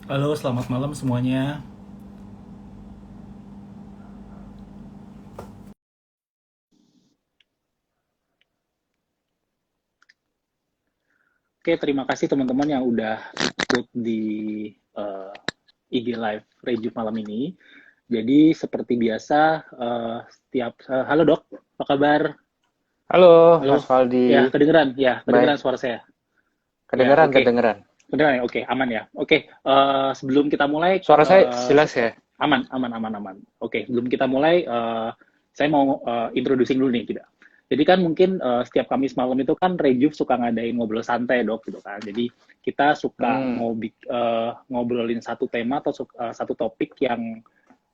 Halo, selamat malam semuanya. Oke, terima kasih teman-teman yang udah ikut di IG Live Rejup malam ini. Jadi seperti biasa, halo dok, apa kabar? Halo, Halo, Mas Faldi. ya kedengeran Baik, suara saya. Ya, kedengeran, oke, kedengeran. kedengeran ya, oke, aman ya. Oke, sebelum kita mulai, Suara saya jelas ya? aman, aman, aman, aman. Oke, sebelum kita mulai, saya mau introducing dulu nih, tidak. Jadi kan mungkin setiap Kamis malam itu kan Rejuv suka ngadain ngobrol santai dok gitu kan. Jadi kita suka Hmm, ngobrolin satu tema atau satu topik yang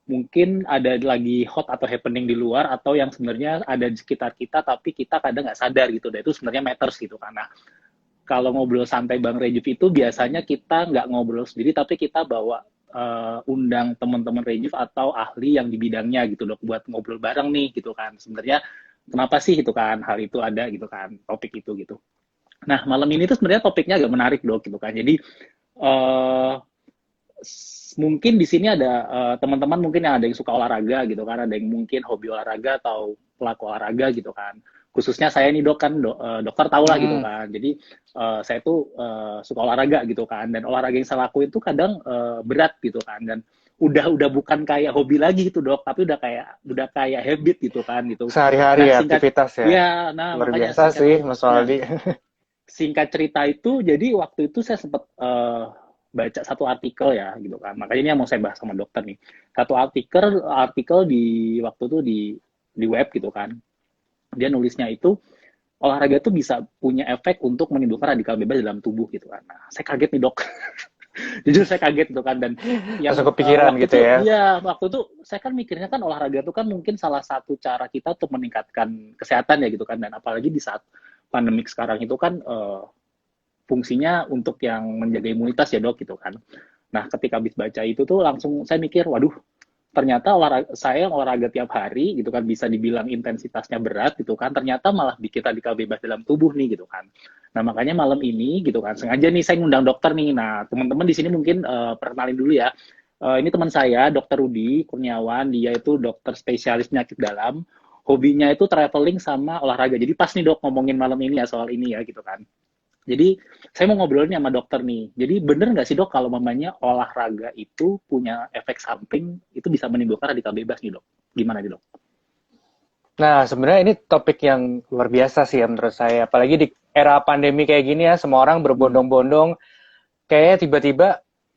mungkin ada lagi hot atau happening di luar atau yang sebenarnya ada di sekitar kita tapi kita kadang nggak sadar gitu. Dan itu sebenarnya matters gitu karena kalau ngobrol santai Bang Rejuv itu biasanya kita nggak ngobrol sendiri tapi kita bawa undang teman-teman Rejuv atau ahli yang di bidangnya gitu dok buat ngobrol bareng nih gitu kan sebenarnya kenapa sih itu kan hal itu ada gitu kan topik itu gitu. Nah malam ini tuh sebenarnya topiknya agak menarik dok gitu kan jadi uh, mungkin di sini ada teman-teman mungkin yang ada yang suka olahraga gitu kan, ada yang mungkin hobi olahraga atau pelaku olahraga gitu kan. Khususnya saya nih dok kan dokter tahu lah gitu hmm. kan. Jadi saya tuh suka olahraga gitu kan dan olahraga yang saya lakuin tuh kadang berat gitu kan dan udah bukan kayak hobi lagi gitu dok, tapi udah kayak habit gitu kan gitu. Sehari-hari Nah, ya singkat aktivitas ya. ya, nah Luar makanya biasa sih, Mas nah Faldi. singkat cerita itu, jadi waktu itu saya sempat baca satu artikel ya, gitu kan. Makanya ini yang mau saya bahas sama dokter nih. Satu artikel di waktu itu di web gitu kan. Dia nulisnya itu olahraga itu bisa punya efek untuk menimbulkan radikal bebas dalam tubuh gitu kan. Nah, saya kaget nih dok. Jujur saya kaget gitu kan dan Langsung yang kepikiran waktu gitu itu ya. ya waktu itu saya kan mikirnya kan olahraga itu kan mungkin salah satu cara kita untuk meningkatkan kesehatan ya gitu kan dan apalagi di saat pandemik sekarang itu kan fungsinya untuk yang menjaga imunitas ya dok gitu kan. Nah ketika habis baca itu tuh langsung saya mikir, waduh ternyata saya olahraga tiap hari gitu kan bisa dibilang intensitasnya berat gitu kan ternyata malah bikin radikal bebas dalam tubuh nih gitu kan. Nah makanya malam ini gitu kan sengaja nih saya ngundang dokter nih. Nah teman-teman di sini mungkin perkenalin dulu ya. Ini teman saya Dokter Rudi Kurniawan, dia itu dokter spesialis penyakit dalam. Hobinya itu traveling sama olahraga. Jadi pas nih dok ngomongin malam ini ya soal ini ya gitu kan. Jadi saya mau ngobrolin sama dokter nih. Jadi bener nggak sih dok kalau mamanya olahraga itu punya efek samping itu bisa menimbulkan radikal bebas nih dok? Gimana nih dok? Nah, sebenarnya ini topik yang luar biasa sih ya menurut saya. Apalagi di era pandemi kayak gini ya, semua orang Hmm. berbondong-bondong. Kayaknya tiba-tiba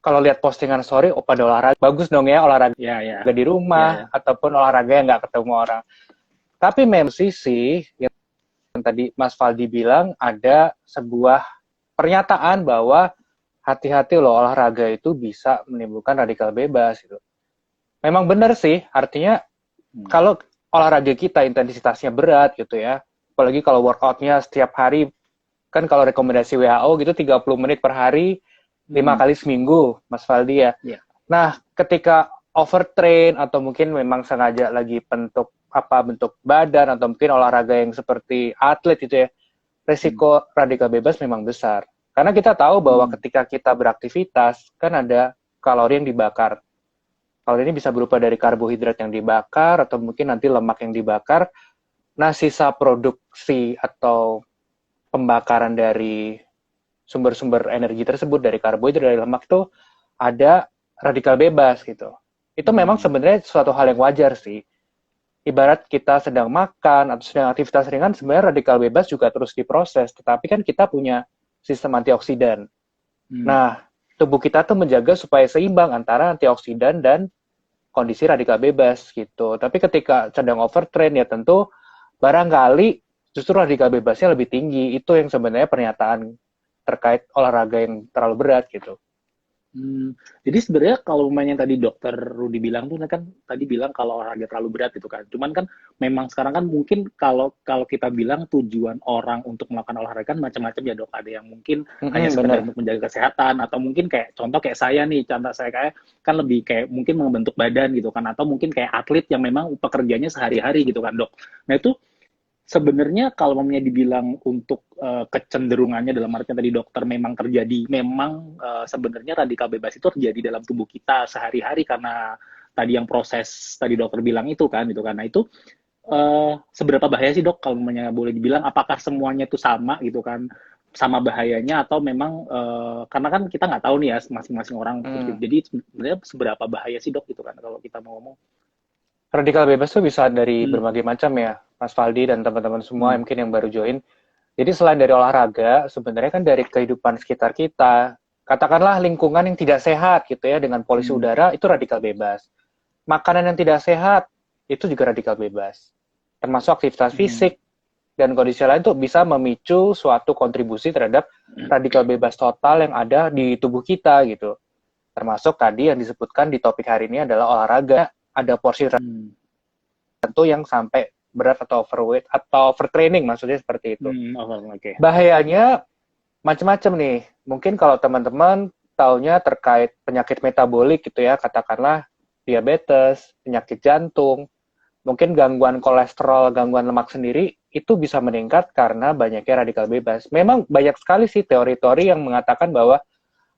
kalau lihat postingan story, oh pada olahraga. Bagus dong ya olahraga Ya ya di ya rumah, ya. ataupun olahraga yang nggak ketemu orang. Tapi memang sisi yang tadi Mas Faldi bilang ada sebuah pernyataan bahwa hati-hati loh olahraga itu bisa menimbulkan radikal bebas gitu. Memang benar sih, artinya Hmm. kalau olahraga kita intensitasnya berat gitu ya, apalagi kalau workoutnya setiap hari, kan kalau rekomendasi WHO gitu 30 menit per hari, 5 Hmm. kali seminggu, Mas Faldi ya. Ya. Nah, ketika overtrain atau mungkin memang sengaja lagi bentuk badan atau mungkin olahraga yang seperti atlet gitu ya, Hmm. resiko radikal bebas memang besar. Karena kita tahu bahwa Hmm. ketika kita beraktivitas, kan ada kalori yang dibakar. Kalori ini bisa berupa dari karbohidrat yang dibakar, atau mungkin nanti lemak yang dibakar. Nah, sisa produksi atau pembakaran dari sumber-sumber energi tersebut, dari karbohidrat, dari lemak itu ada radikal bebas gitu. Itu memang Hmm. sebenarnya suatu hal yang wajar sih. Ibarat kita sedang makan atau sedang aktivitas ringan, sebenarnya radikal bebas juga terus diproses. Tetapi kan kita punya sistem antioksidan. Hmm. Nah, tubuh kita tuh menjaga supaya seimbang antara antioksidan dan kondisi radikal bebas gitu. Tapi ketika sedang overtrain ya tentu barangkali justru radikal bebasnya lebih tinggi. Itu yang sebenarnya pernyataan terkait olahraga yang terlalu berat gitu. Hmm, jadi sebenarnya kalau yang tadi dokter Rudi bilang tuh kan tadi bilang kalau olahraga terlalu berat gitu kan. Cuman kan memang sekarang kan mungkin kalau kalau kita bilang tujuan orang untuk melakukan olahraga kan macam-macam ya dok. Ada yang mungkin hanya sekedar Bener. untuk menjaga kesehatan atau mungkin kayak contoh kayak saya nih, contoh saya kayak kan lebih kayak mungkin membentuk badan gitu kan atau mungkin kayak atlet yang memang pekerjaannya sehari-hari gitu kan dok. Nah itu sebenarnya kalau mamanya dibilang untuk kecenderungannya dalam artian tadi dokter memang terjadi, memang sebenarnya radikal bebas itu terjadi dalam tubuh kita sehari-hari karena tadi yang proses tadi dokter bilang itu kan, itu karena itu seberapa bahaya sih dok kalau mamanya boleh dibilang, apakah semuanya itu sama gitu kan, sama bahayanya atau memang karena kan kita nggak tahu nih ya masing-masing orang, jadi sebenarnya seberapa bahaya sih dok gitu kan kalau kita mau ngomong. Radikal bebas tuh bisa dari berbagai macam ya, Mas Faldi dan teman-teman semua mungkin yang baru join. Jadi selain dari olahraga, sebenarnya kan dari kehidupan sekitar kita, katakanlah lingkungan yang tidak sehat gitu ya, dengan polusi udara, itu radikal bebas. Makanan yang tidak sehat, itu juga radikal bebas. Termasuk aktivitas fisik, dan kondisi lain itu bisa memicu suatu kontribusi terhadap radikal bebas total yang ada di tubuh kita gitu. Termasuk tadi yang disebutkan di topik hari ini adalah olahraga, ada porsi tertentu yang sampai berat atau overweight atau overtraining, maksudnya seperti itu. Okay. Bahayanya macam-macam nih. Mungkin kalau teman-teman taunya terkait penyakit metabolik gitu ya, katakanlah diabetes, penyakit jantung, mungkin gangguan kolesterol, gangguan lemak sendiri, itu bisa meningkat karena banyaknya radikal bebas. Memang banyak sekali sih teori-teori yang mengatakan bahwa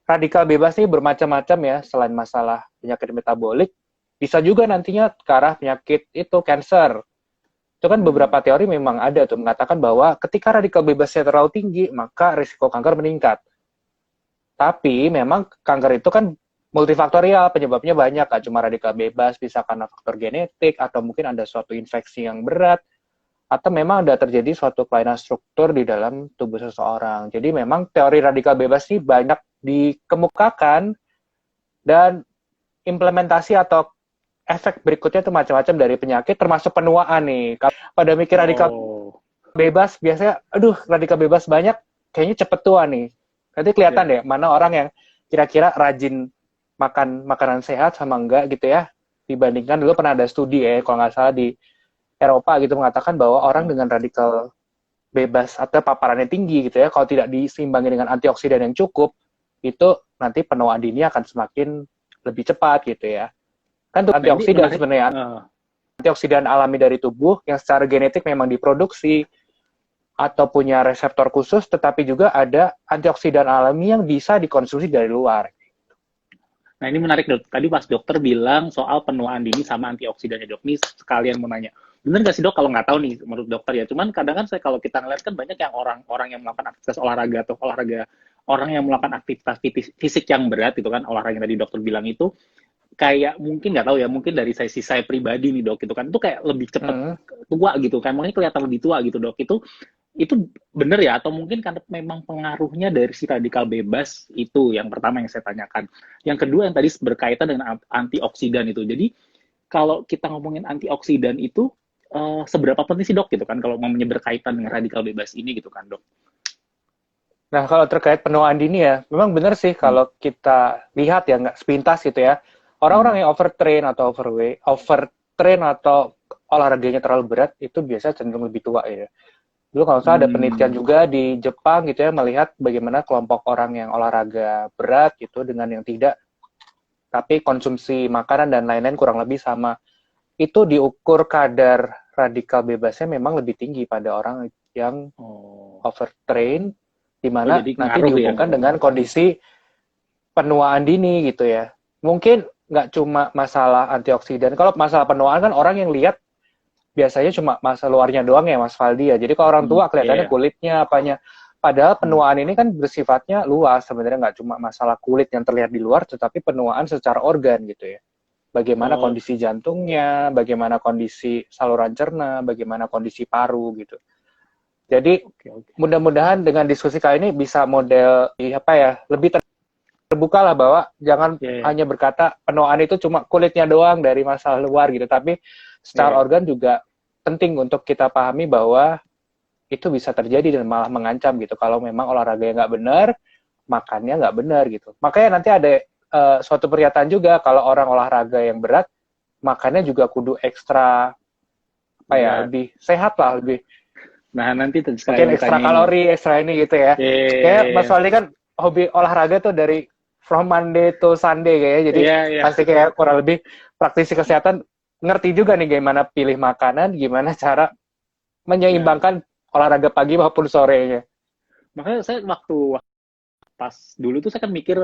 radikal bebas ini bermacam-macam ya, selain masalah penyakit metabolik, bisa juga nantinya ke arah penyakit itu, cancer. Itu kan beberapa teori memang ada tuh mengatakan bahwa ketika radikal bebasnya terlalu tinggi, maka risiko kanker meningkat. Tapi memang kanker itu kan multifaktorial, penyebabnya banyak, gak cuma radikal bebas, bisa karena faktor genetik, atau mungkin ada suatu infeksi yang berat, atau memang ada terjadi suatu kelainan struktur di dalam tubuh seseorang. Jadi memang teori radikal bebas ini banyak dikemukakan, dan implementasi atau efek berikutnya itu macam-macam dari penyakit, termasuk penuaan nih. Pada mikir radikal bebas, biasanya, aduh radikal bebas banyak, kayaknya cepet tua nih. Nanti kelihatan deh, mana orang yang kira-kira rajin makan makanan sehat sama enggak gitu ya. Dibandingkan dulu pernah ada studi ya, kalau nggak salah di Eropa gitu, mengatakan bahwa orang dengan radikal bebas atau paparannya tinggi gitu ya, kalau tidak diseimbangi dengan antioksidan yang cukup, itu nanti penuaan dini akan semakin lebih cepat gitu ya. Kan tuh antioksidan sebenarnya, antioksidan alami dari tubuh yang secara genetik memang diproduksi atau punya reseptor khusus, tetapi juga ada antioksidan alami yang bisa dikonsumsi dari luar. Nah ini menarik dok, tadi pas dokter bilang soal penuaan dini sama antioksidannya dok, ini sekalian mau nanya, bener nggak sih dok kalau nggak tahu nih menurut dokter ya, cuman kadang kan kalau kita ngeliat kan banyak yang orang yang melakukan aktivitas olahraga atau orang yang melakukan aktivitas fisik yang berat gitu kan, olahraga yang tadi dokter bilang itu, kayak mungkin nggak tahu ya, mungkin dari sisi saya pribadi nih dok, gitu kan, itu kayak lebih cepat tua gitu kan, makanya kelihatan lebih tua gitu dok, itu benar ya, atau mungkin karena memang pengaruhnya dari si radikal bebas itu yang pertama yang saya tanyakan. Yang kedua yang tadi berkaitan dengan antioksidan itu, jadi kalau kita ngomongin antioksidan itu seberapa penting sih dok gitu kan, kalau mamanya berkaitan dengan radikal bebas ini gitu kan dok. Nah kalau terkait penuaan dini ya, memang benar sih kalau kita lihat ya, nggak sepintas gitu ya, orang-orang yang overtrain atau overtrain atau olahraganya terlalu berat, itu biasa cenderung lebih tua ya. Dulu kalau salah ada penelitian juga di Jepang gitu ya, melihat bagaimana kelompok orang yang olahraga berat gitu dengan yang tidak, tapi konsumsi makanan dan lain-lain kurang lebih sama. Itu diukur kadar radikal bebasnya memang lebih tinggi pada orang yang overtrain, di mana nanti dihubungkan dengan kondisi penuaan dini gitu ya. Mungkin nggak cuma masalah antioksidan. Kalau masalah penuaan kan orang yang lihat biasanya cuma masa luarnya doang ya Mas Faldi ya. Jadi kalau orang tua kelihatannya kulitnya apanya. Padahal penuaan ini kan bersifatnya luas, sebenarnya nggak cuma masalah kulit yang terlihat di luar, tetapi penuaan secara organ gitu ya. Bagaimana kondisi jantungnya, bagaimana kondisi saluran cerna, bagaimana kondisi paru gitu. Jadi mudah-mudahan dengan diskusi kali ini bisa model lebih terbuka lah, bahwa jangan hanya berkata penuaan itu cuma kulitnya doang dari masalah luar gitu, tapi secara organ juga penting untuk kita pahami bahwa itu bisa terjadi dan malah mengancam gitu kalau memang olahraganya nggak benar, makannya nggak benar gitu. Makanya nanti ada suatu pernyataan juga, kalau orang olahraga yang berat, makannya juga kudu ekstra lebih sehat lah, lebih nanti mungkin ekstra kalori, ekstra ini gitu ya. Kayak Mas Waldi kan hobi olahraga tuh dari from Monday to Sunday kayaknya, jadi pasti kayak kurang lebih praktisi kesehatan ngerti juga nih gimana pilih makanan, gimana cara menyeimbangkan olahraga pagi maupun sorenya. Makanya saya waktu pas dulu tuh saya kan mikir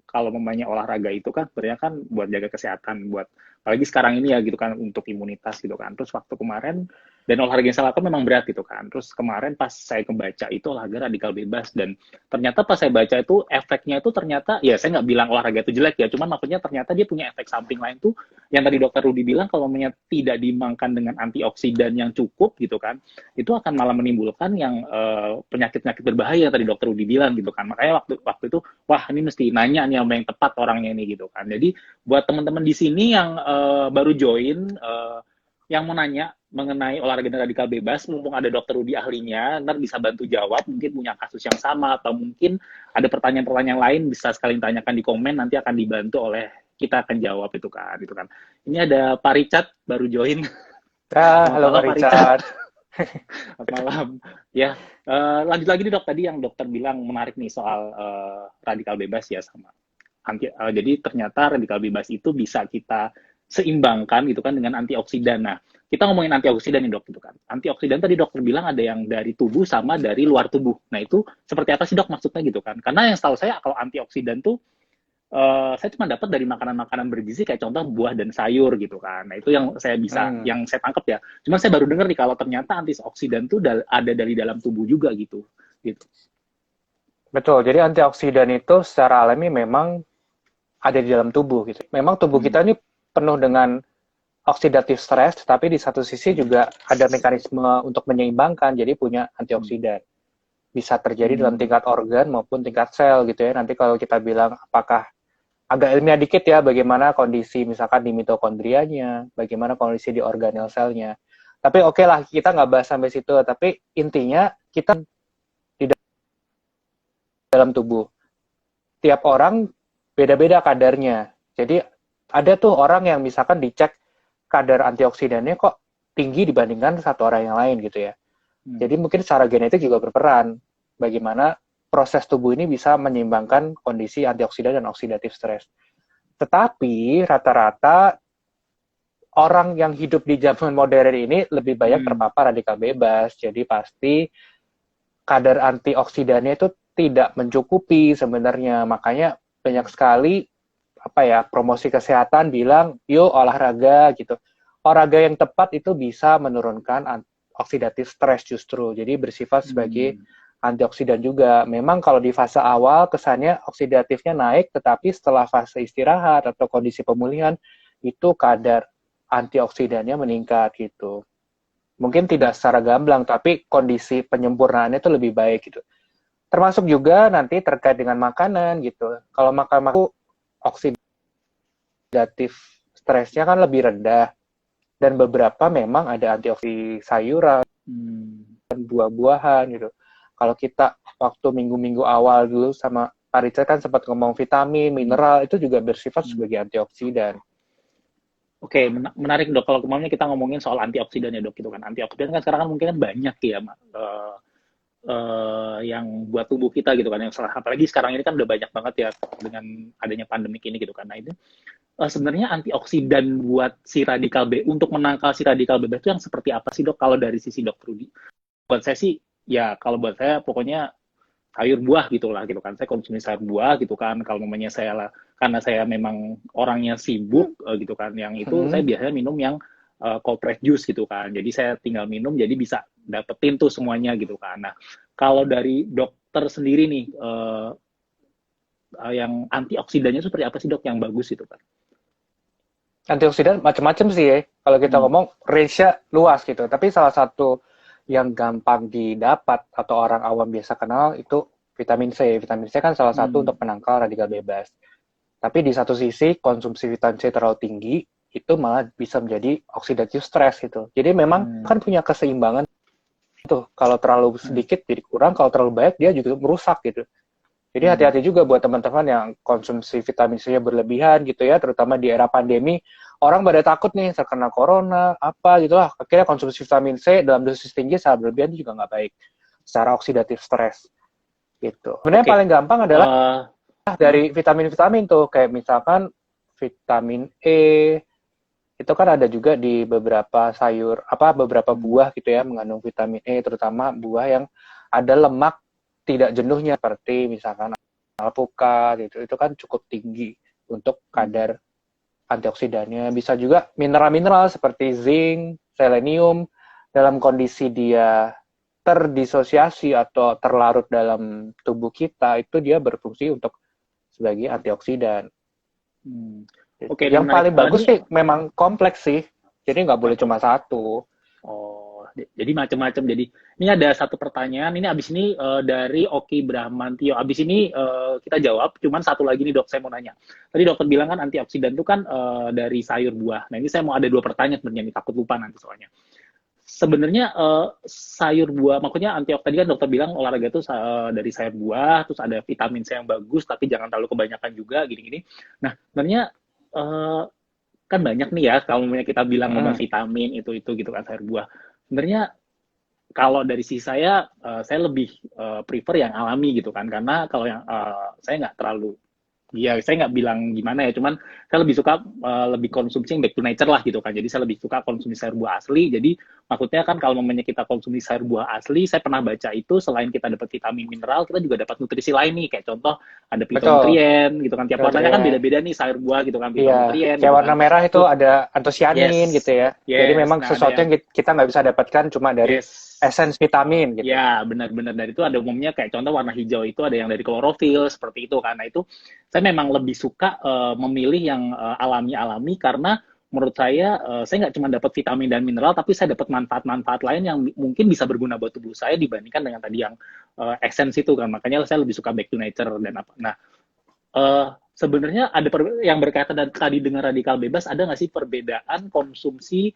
kalau memangnya olahraga itu kan sebenarnya kan buat jaga kesehatan, buat apalagi sekarang ini ya gitu kan untuk imunitas gitu kan. Terus waktu kemarin dan olahraga yang saya lakukan memang berat gitu kan. Terus kemarin pas saya kebaca itu olahraga radikal bebas dan ternyata pas saya baca itu efeknya itu ternyata ya saya nggak bilang olahraga itu jelek ya, cuman maksudnya ternyata dia punya efek samping lain tuh yang tadi dokter Rudi bilang kalau memangnya tidak diimbankan dengan antioksidan yang cukup gitu kan itu akan malah menimbulkan yang penyakit-penyakit berbahaya yang tadi dokter Rudi bilang gitu kan. Makanya waktu itu wah ini mesti nanya nih sama yang tepat orangnya ini gitu kan. Jadi buat teman-teman di sini yang baru join yang mau nanya mengenai olahraga radikal bebas, mumpung ada dokter Rudi ahlinya, ntar bisa bantu jawab, mungkin punya kasus yang sama, atau mungkin ada pertanyaan-pertanyaan lain, bisa sekali tanyakan di komen, nanti akan dibantu oleh kita akan jawab itu kan, gitu kan. Ini ada Pak Richard, baru join. Halo Pak Richard. Selamat malam. Ya, lanjut lagi nih dok, tadi yang dokter bilang menarik nih soal radikal bebas ya sama. Jadi ternyata radikal bebas itu bisa kita seimbangkan gitu kan dengan antioksidan. Nah, kita ngomongin antioksidan nih dok gitu kan. Antioksidan tadi dokter bilang ada yang dari tubuh sama dari luar tubuh. Nah, itu seperti apa sih dok maksudnya gitu kan? Karena yang setahu saya kalau antioksidan tuh saya cuma dapat dari makanan-makanan bergizi kayak contoh buah dan sayur gitu kan. Nah, itu yang saya bisa yang saya tangkap ya. Cuman saya baru dengar nih kalau ternyata antioksidan tuh ada dari dalam tubuh juga gitu. Gitu. Betul. Jadi antioksidan itu secara alami memang ada di dalam tubuh gitu. Memang tubuh kita ini penuh dengan oxidative stress, tapi di satu sisi juga ada mekanisme untuk menyeimbangkan, jadi punya antioksidan. Bisa terjadi dalam tingkat organ maupun tingkat sel gitu ya. Nanti kalau kita bilang apakah agak ilmiah dikit ya, bagaimana kondisi misalkan di mitokondrianya, bagaimana kondisi di organel selnya. Tapi oke lah, kita nggak bahas sampai situ. Tapi intinya kita di dalam tubuh. Tiap orang beda-beda kadarnya. Jadi ada tuh orang yang misalkan dicek kadar antioksidannya kok tinggi dibandingkan satu orang yang lain gitu ya. Jadi mungkin secara genetik juga berperan bagaimana proses tubuh ini bisa menyeimbangkan kondisi antioksidan dan oksidatif stres. Tetapi rata-rata orang yang hidup di zaman modern ini lebih banyak terpapar radikal bebas. Jadi pasti kadar antioksidannya itu tidak mencukupi sebenarnya. Makanya banyak sekali promosi kesehatan bilang yuk olahraga gitu. Olahraga yang tepat itu bisa menurunkan oksidatif stres justru. Jadi bersifat sebagai antioksidan juga. Memang kalau di fase awal kesannya oksidatifnya naik, tetapi setelah fase istirahat atau kondisi pemulihan itu kadar antioksidannya meningkat gitu. Mungkin tidak secara gamblang, tapi kondisi penyempurnaannya itu lebih baik gitu. Termasuk juga nanti terkait dengan makanan gitu. Kalau makan oksidatif stresnya kan lebih rendah. Dan beberapa memang ada antioksidan sayuran, dan buah-buahan gitu. Kalau kita waktu minggu-minggu awal dulu sama Pak Richard kan sempat ngomong vitamin, mineral, itu juga bersifat sebagai antioksidan. Oke, menarik dok. Kalau kemarin kita ngomongin soal antioksidan ya dok, gitu kan. Antioksidan kan sekarang kan mungkin kan banyak ya, yang buat tubuh kita gitu kan. Yang apalagi sekarang ini kan udah banyak banget ya dengan adanya pandemik ini gitu kan. Nah itu sebenarnya antioksidan buat si radikal B untuk menangkal si radikal bebas itu yang seperti apa sih dok? Kalau dari sisi dokter Rudi, buat saya sih ya kalau buat saya pokoknya sayur buah gitulah gitu kan. Saya konsumsi sayur buah gitu kan. Kalau namanya saya lah karena saya memang orangnya sibuk gitu kan. Yang itu saya biasanya minum yang cold press juice gitu kan. Jadi saya tinggal minum jadi bisa dapetin tuh semuanya gitu kan. Nah kalau dari dokter sendiri nih yang antioksidannya seperti apa sih dok yang bagus itu kan? Antioksidan macam-macam sih ya. Kalau kita ngomong range-nya luas gitu. Tapi salah satu yang gampang didapat atau orang awam biasa kenal itu vitamin C. Vitamin C kan salah satu untuk penangkal radikal bebas. Tapi di satu sisi konsumsi vitamin C terlalu tinggi itu malah bisa menjadi oxidative stress gitu. Jadi memang kan punya keseimbangan tuh. Kalau terlalu sedikit jadi kurang, kalau terlalu banyak dia juga merusak gitu. Jadi hati-hati juga buat teman-teman yang konsumsi vitamin C-nya berlebihan gitu ya, terutama di era pandemi. Orang pada takut nih terkena corona, apa gitu lah. Akhirnya konsumsi vitamin C dalam dosis tinggi saat berlebihan juga nggak baik. Secara oksidatif stres. Gitu. Sebenarnya paling gampang adalah dari vitamin-vitamin tuh. Kayak misalkan vitamin E, itu kan ada juga di beberapa sayur, beberapa buah gitu ya, mengandung vitamin E, terutama buah yang ada lemak tidak jenuhnya, seperti misalkan alpukat, itu kan cukup tinggi untuk kadar antioksidannya. Bisa juga mineral-mineral seperti zinc, selenium, dalam kondisi dia terdisosiasi atau terlarut dalam tubuh kita, itu dia berfungsi untuk sebagai antioksidan. Oke, Yang paling bagus ini sih memang kompleks sih, jadi nggak boleh cuma satu. Oh, jadi macam-macam. Jadi ini ada satu pertanyaan. Ini abis ini dari Oki Brahmantio. Abis ini kita jawab. Cuman satu lagi nih dok, saya mau nanya. Tadi dokter bilang kan antioksidan itu kan dari sayur buah. Nah ini saya mau ada dua pertanyaan sebenarnya. Nih, takut lupa nanti soalnya. Sebenarnya sayur buah, makanya antioksidan tadi kan dokter bilang olahraga itu dari sayur buah, terus ada vitamin C yang bagus, tapi jangan terlalu kebanyakan juga, gini-gini. Nah, sebenarnya kan banyak nih ya kalau kita bilang ngomong vitamin itu gitu kan sayur buah. Sebenarnya kalau dari sisi saya lebih prefer yang alami gitu kan, karena kalau yang saya nggak terlalu, ya saya nggak bilang gimana ya, cuman saya lebih suka lebih konsumsi yang back to nature lah gitu kan. Jadi saya lebih suka konsumsi sayur buah asli. Jadi maksudnya kan kalau namanya kita konsumsi sayur buah asli, saya pernah baca itu selain kita dapat vitamin mineral, kita juga dapat nutrisi lain nih. Kayak contoh ada fitonutrien gitu kan. Tiap warnanya kan beda-beda nih sayur buah gitu kan, fitonutrien. Kayak Gitu warna kan. merah itu ada antosianin gitu ya. Jadi memang Nah, sesuatu yang kita nggak bisa dapatkan cuma dari esens vitamin gitu. Ya, benar-benar dari itu ada umumnya kayak contoh warna hijau itu ada yang dari klorofil seperti itu. Karena itu saya memang lebih suka memilih yang alami-alami karena menurut saya nggak cuma dapat vitamin dan mineral, tapi saya dapat manfaat-manfaat lain yang mungkin bisa berguna buat tubuh saya dibandingkan dengan tadi yang essence itu kan. Makanya saya lebih suka back to nature dan apa. Nah, sebenarnya ada yang berkaitan tadi dengan radikal bebas, ada nggak sih perbedaan konsumsi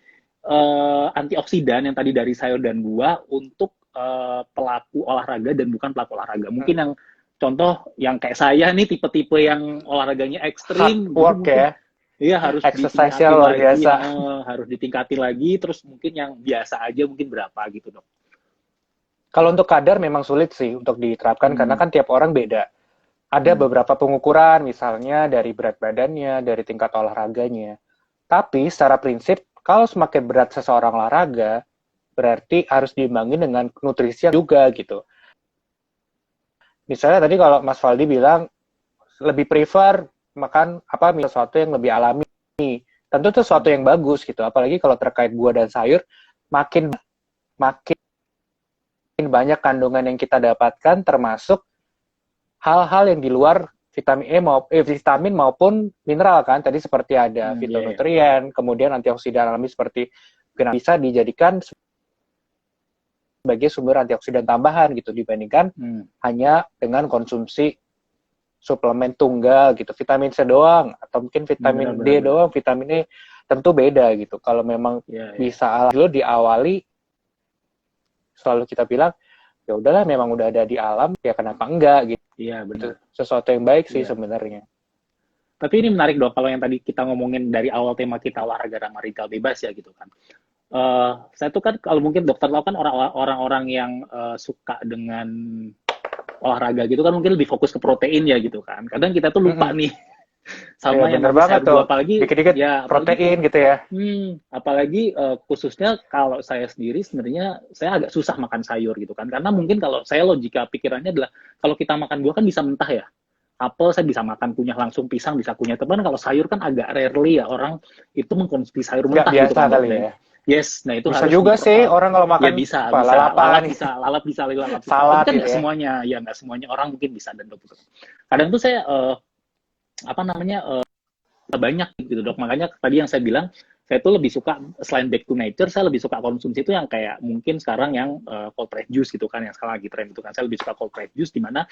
antioksidan yang tadi dari sayur dan buah untuk pelaku olahraga dan bukan pelaku olahraga? Mungkin yang contoh yang kayak saya nih tipe-tipe yang olahraganya ekstrim, hard work ya. Iya harus exercise luar biasa. Harus ditingkatin lagi. Terus mungkin yang biasa aja mungkin berapa gitu dok? Kalau untuk kadar memang sulit sih untuk diterapkan karena kan tiap orang beda. Ada beberapa pengukuran, misalnya dari berat badannya, dari tingkat olahraganya. Tapi secara prinsip, kalau semakin berat seseorang olahraga, berarti harus diimbangi dengan nutrisi juga gitu. Misalnya tadi kalau Mas Faldi bilang lebih prefer makan sesuatu yang lebih alami. Tentu itu sesuatu yang bagus gitu. Apalagi kalau terkait buah dan sayur, makin banyak kandungan yang kita dapatkan, termasuk hal-hal yang di luar vitamin maupun mineral kan. Tadi seperti ada fitonutrien, kemudian antioksidan alami seperti bisa dijadikan sebagai sumber antioksidan tambahan gitu dibandingkan hanya dengan konsumsi suplemen tunggal gitu, vitamin C doang atau mungkin vitamin D doang, vitamin E tentu beda gitu. Kalau memang bisa dulu diawali, selalu kita bilang ya udahlah memang udah ada di alam ya kenapa enggak gitu. Iya benar. Sesuatu yang baik sih sebenarnya. Tapi ini menarik dok, kalau yang tadi kita ngomongin dari awal tema kita olahraga dan radikal bebas ya gitu kan. Saya tuh kan kalau mungkin dokter tahu kan orang-orang yang suka dengan olahraga gitu kan mungkin lebih fokus ke protein ya gitu kan. Kadang kita tuh lupa nih sama yang banget tuh. Apalagi dikit-dikit protein gitu ya. Apalagi khususnya kalau saya sendiri sebenarnya saya agak susah makan sayur gitu kan. Karena mungkin kalau saya logika pikirannya adalah kalau kita makan buah kan bisa mentah ya. Apel saya bisa makan kunyah langsung, pisang bisa kunyah. Teman kalau sayur kan agak rarely ya orang itu mengkonsumsi sayur mentah gitu kan. Kali ya. Yes, nah itu bisa harus juga sih orang kalau makan ya bisa lalap bisa salad kan gitu nggak semuanya ya nggak semuanya orang mungkin bisa dan dok. Kadang tuh saya banyak gitu dok, makanya tadi yang saya bilang saya tuh lebih suka selain back to nature saya lebih suka konsumsi itu yang kayak mungkin sekarang yang cold press juice gitu kan yang sekarang lagi tren itu kan saya lebih suka cold press juice di mana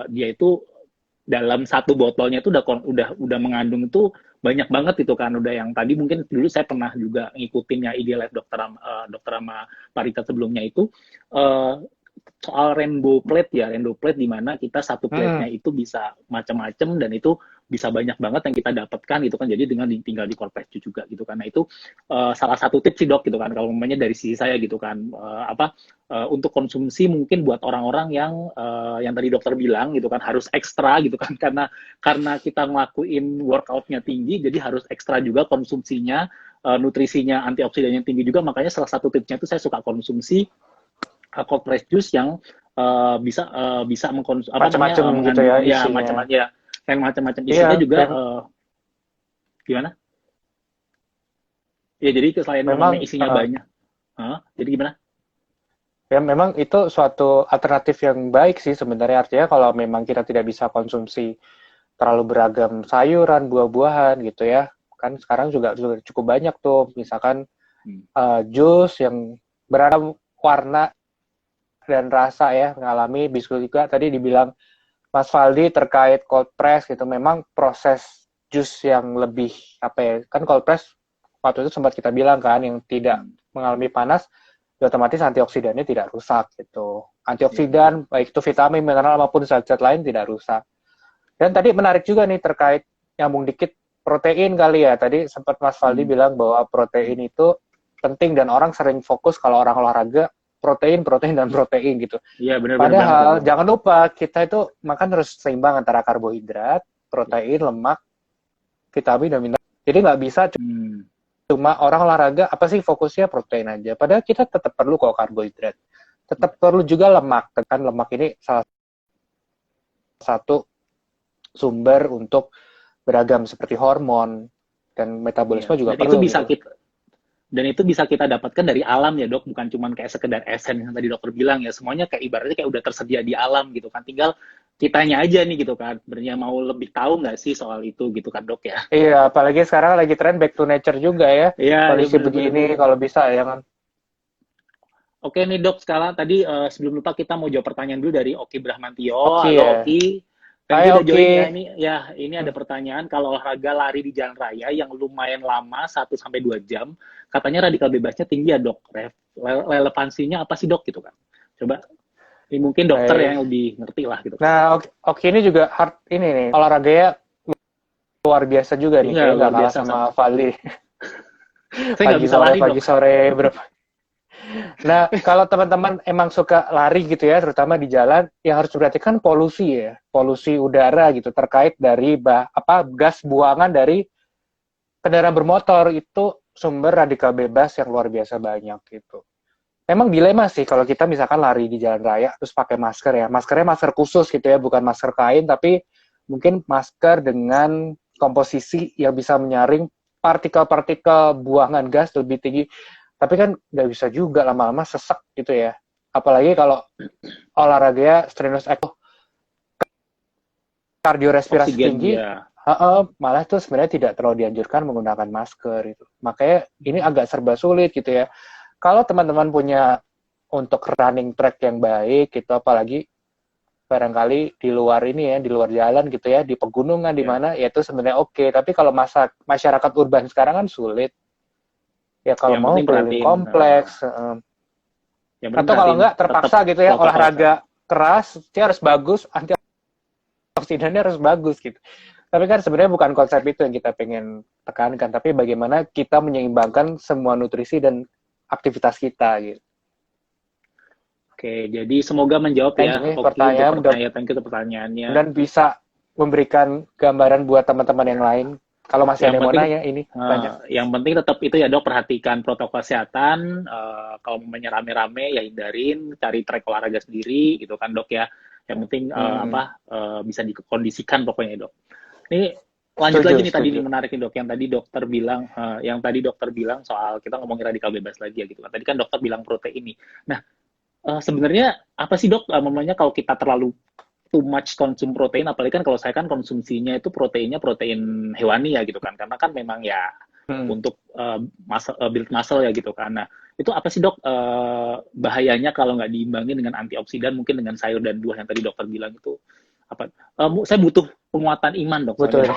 dia itu dalam satu botolnya itu udah mengandung itu banyak banget itu kan udah yang tadi mungkin dulu saya pernah juga ngikutinnya IG Live dokter sama Parita sebelumnya itu soal rainbow plate di mana kita satu plate-nya itu bisa macam-macam dan itu bisa banyak banget yang kita dapatkan gitu kan. Jadi dengan tinggal di cold press juice juga gitu kan. Nah itu salah satu tips sih dok gitu kan. Kalau umpamanya dari sisi saya gitu kan, untuk konsumsi mungkin buat orang-orang yang tadi dokter bilang gitu kan harus ekstra gitu kan karena kita ngelakuin workoutnya tinggi, jadi harus ekstra juga konsumsinya, nutrisinya, antioksidannya tinggi juga. Makanya salah satu tipsnya itu saya suka konsumsi cold press juice yang bisa Macam-macam gitu mengandung ya ya isinya. macam-macam ya, yang macam-macam Iya, isinya juga mem- gimana? Ya jadi selain memang memang isinya banyak, jadi gimana? ya memang itu suatu alternatif yang baik sih sebenarnya. Artinya kalau memang kita tidak bisa konsumsi terlalu beragam sayuran, buah-buahan gitu ya. Kan sekarang juga cukup banyak tuh, misalkan jus yang beragam warna dan rasa ya, mengalami biskuit juga. Tadi dibilang Mas Faldi terkait cold press gitu, memang proses jus yang lebih apa ya, kan cold press waktu itu sempat kita bilang kan yang tidak mengalami panas, ya otomatis antioksidannya tidak rusak gitu. Antioksidan baik itu vitamin, mineral maupun zat-zat lain tidak rusak. Dan tadi menarik juga nih terkait nyambung dikit protein kali ya. Tadi sempat Mas Faldi bilang bahwa protein itu penting dan orang sering fokus kalau orang olahraga protein dan protein gitu. Iya benar-benar Padahal banget. jangan lupa kita itu makan harus seimbang antara karbohidrat, protein, lemak, vitamin dan mineral. Jadi nggak bisa cuma orang olahraga apa sih fokusnya protein aja. Padahal kita tetap perlu kok karbohidrat. Tetap perlu juga lemak. Kan lemak ini salah satu sumber untuk beragam seperti hormon dan metabolisme juga dan perlu. itu bisa kita dapatkan dari alam ya dok, bukan cuma kayak sekedar esen yang tadi dokter bilang ya. Semuanya kayak ibaratnya kayak udah tersedia di alam gitu kan. Tinggal kitanya aja nih gitu kan. Sebenarnya mau lebih tahu nggak sih soal itu gitu kan dok ya? Iya, apalagi sekarang lagi tren back to nature juga ya. Iya, Kondisi ya begini kalau bisa ya kan. Oke nih dok, sekarang tadi sebelum lupa kita mau jawab pertanyaan dulu dari Oki Brahmantio. Oke Halo ya. Oki. Thank Hai you udah Oki. join ya. Ini ada pertanyaan, kalau olahraga lari di jalan raya yang lumayan lama 1 sampai 2 jam, katanya radikal bebasnya tinggi ya dok. Relevansinya apa sih dok gitu kan? Coba ini mungkin dokter Baik. yang lebih ngerti lah gitu. Nah, Oki ini juga hard ini nih. Olahraganya luar biasa juga nih. Iya, Kayaknya luar nggak kalah biasa sama Fali. Saya nggak bisa lari Pagi dok. sore berapa. Nah, kalau teman-teman emang suka lari gitu ya, terutama di jalan, yang harus diperhatikan polusi ya, polusi udara gitu terkait dari gas buangan dari kendaraan bermotor itu sumber radikal bebas yang luar biasa banyak gitu. Memang dilema sih kalau kita misalkan lari di jalan raya terus pakai masker ya, maskernya masker khusus gitu ya, bukan masker kain, tapi mungkin masker dengan komposisi yang bisa menyaring partikel-partikel buangan gas lebih tinggi. Tapi kan nggak bisa juga lama-lama sesek gitu ya. Apalagi kalau olahraganya strenuous act, kardiorespirasi tinggi, Ya. malah itu sebenarnya tidak terlalu dianjurkan menggunakan masker itu. Makanya ini agak serba sulit gitu ya. Kalau teman-teman punya untuk running track yang baik gitu, apalagi barangkali di luar ini ya, di luar jalan gitu ya, di pegunungan di mana, ya itu sebenarnya oke. Tapi kalau masyarakat urban sekarang kan sulit. Ya kalau Yang mau penting keliling perhatiin, kompleks, atau kalau enggak terpaksa gitu ya olahraga keras, dia harus bagus, antioksidannya harus bagus gitu. Tapi kan sebenarnya bukan konsep itu yang kita pengen tekankan, tapi bagaimana kita menyeimbangkan semua nutrisi dan aktivitas kita gitu. Oke, jadi semoga menjawab ya Oki untuk pertanyaannya. Dan bisa memberikan gambaran buat teman-teman yang lain. Kalau masih ada yang mau nanya ini banyak. Yang penting tetap itu ya dok, perhatikan protokol kesehatan. Kalau mau rame-rame ya hindarin, cari trek olahraga sendiri gitu kan dok ya. Yang penting bisa dikondisikan pokoknya dok. Ini lanjut lagi nih, tadi nih menarik nih dok, yang tadi dokter bilang soal kita ngomongin radikal bebas lagi ya gitu kan. Tadi kan dokter bilang protein nih. Nah sebenarnya apa sih dok, namanya kalau kita terlalu too much konsum protein, apalagi kan kalau saya kan konsumsinya itu proteinnya protein hewani ya gitu kan, karena kan memang ya untuk build muscle ya gitu kan. Nah itu apa sih dok bahayanya kalau nggak diimbangin dengan antioksidan, mungkin dengan sayur dan buah yang tadi dokter bilang itu apa? Saya butuh penguatan iman dok. Betul.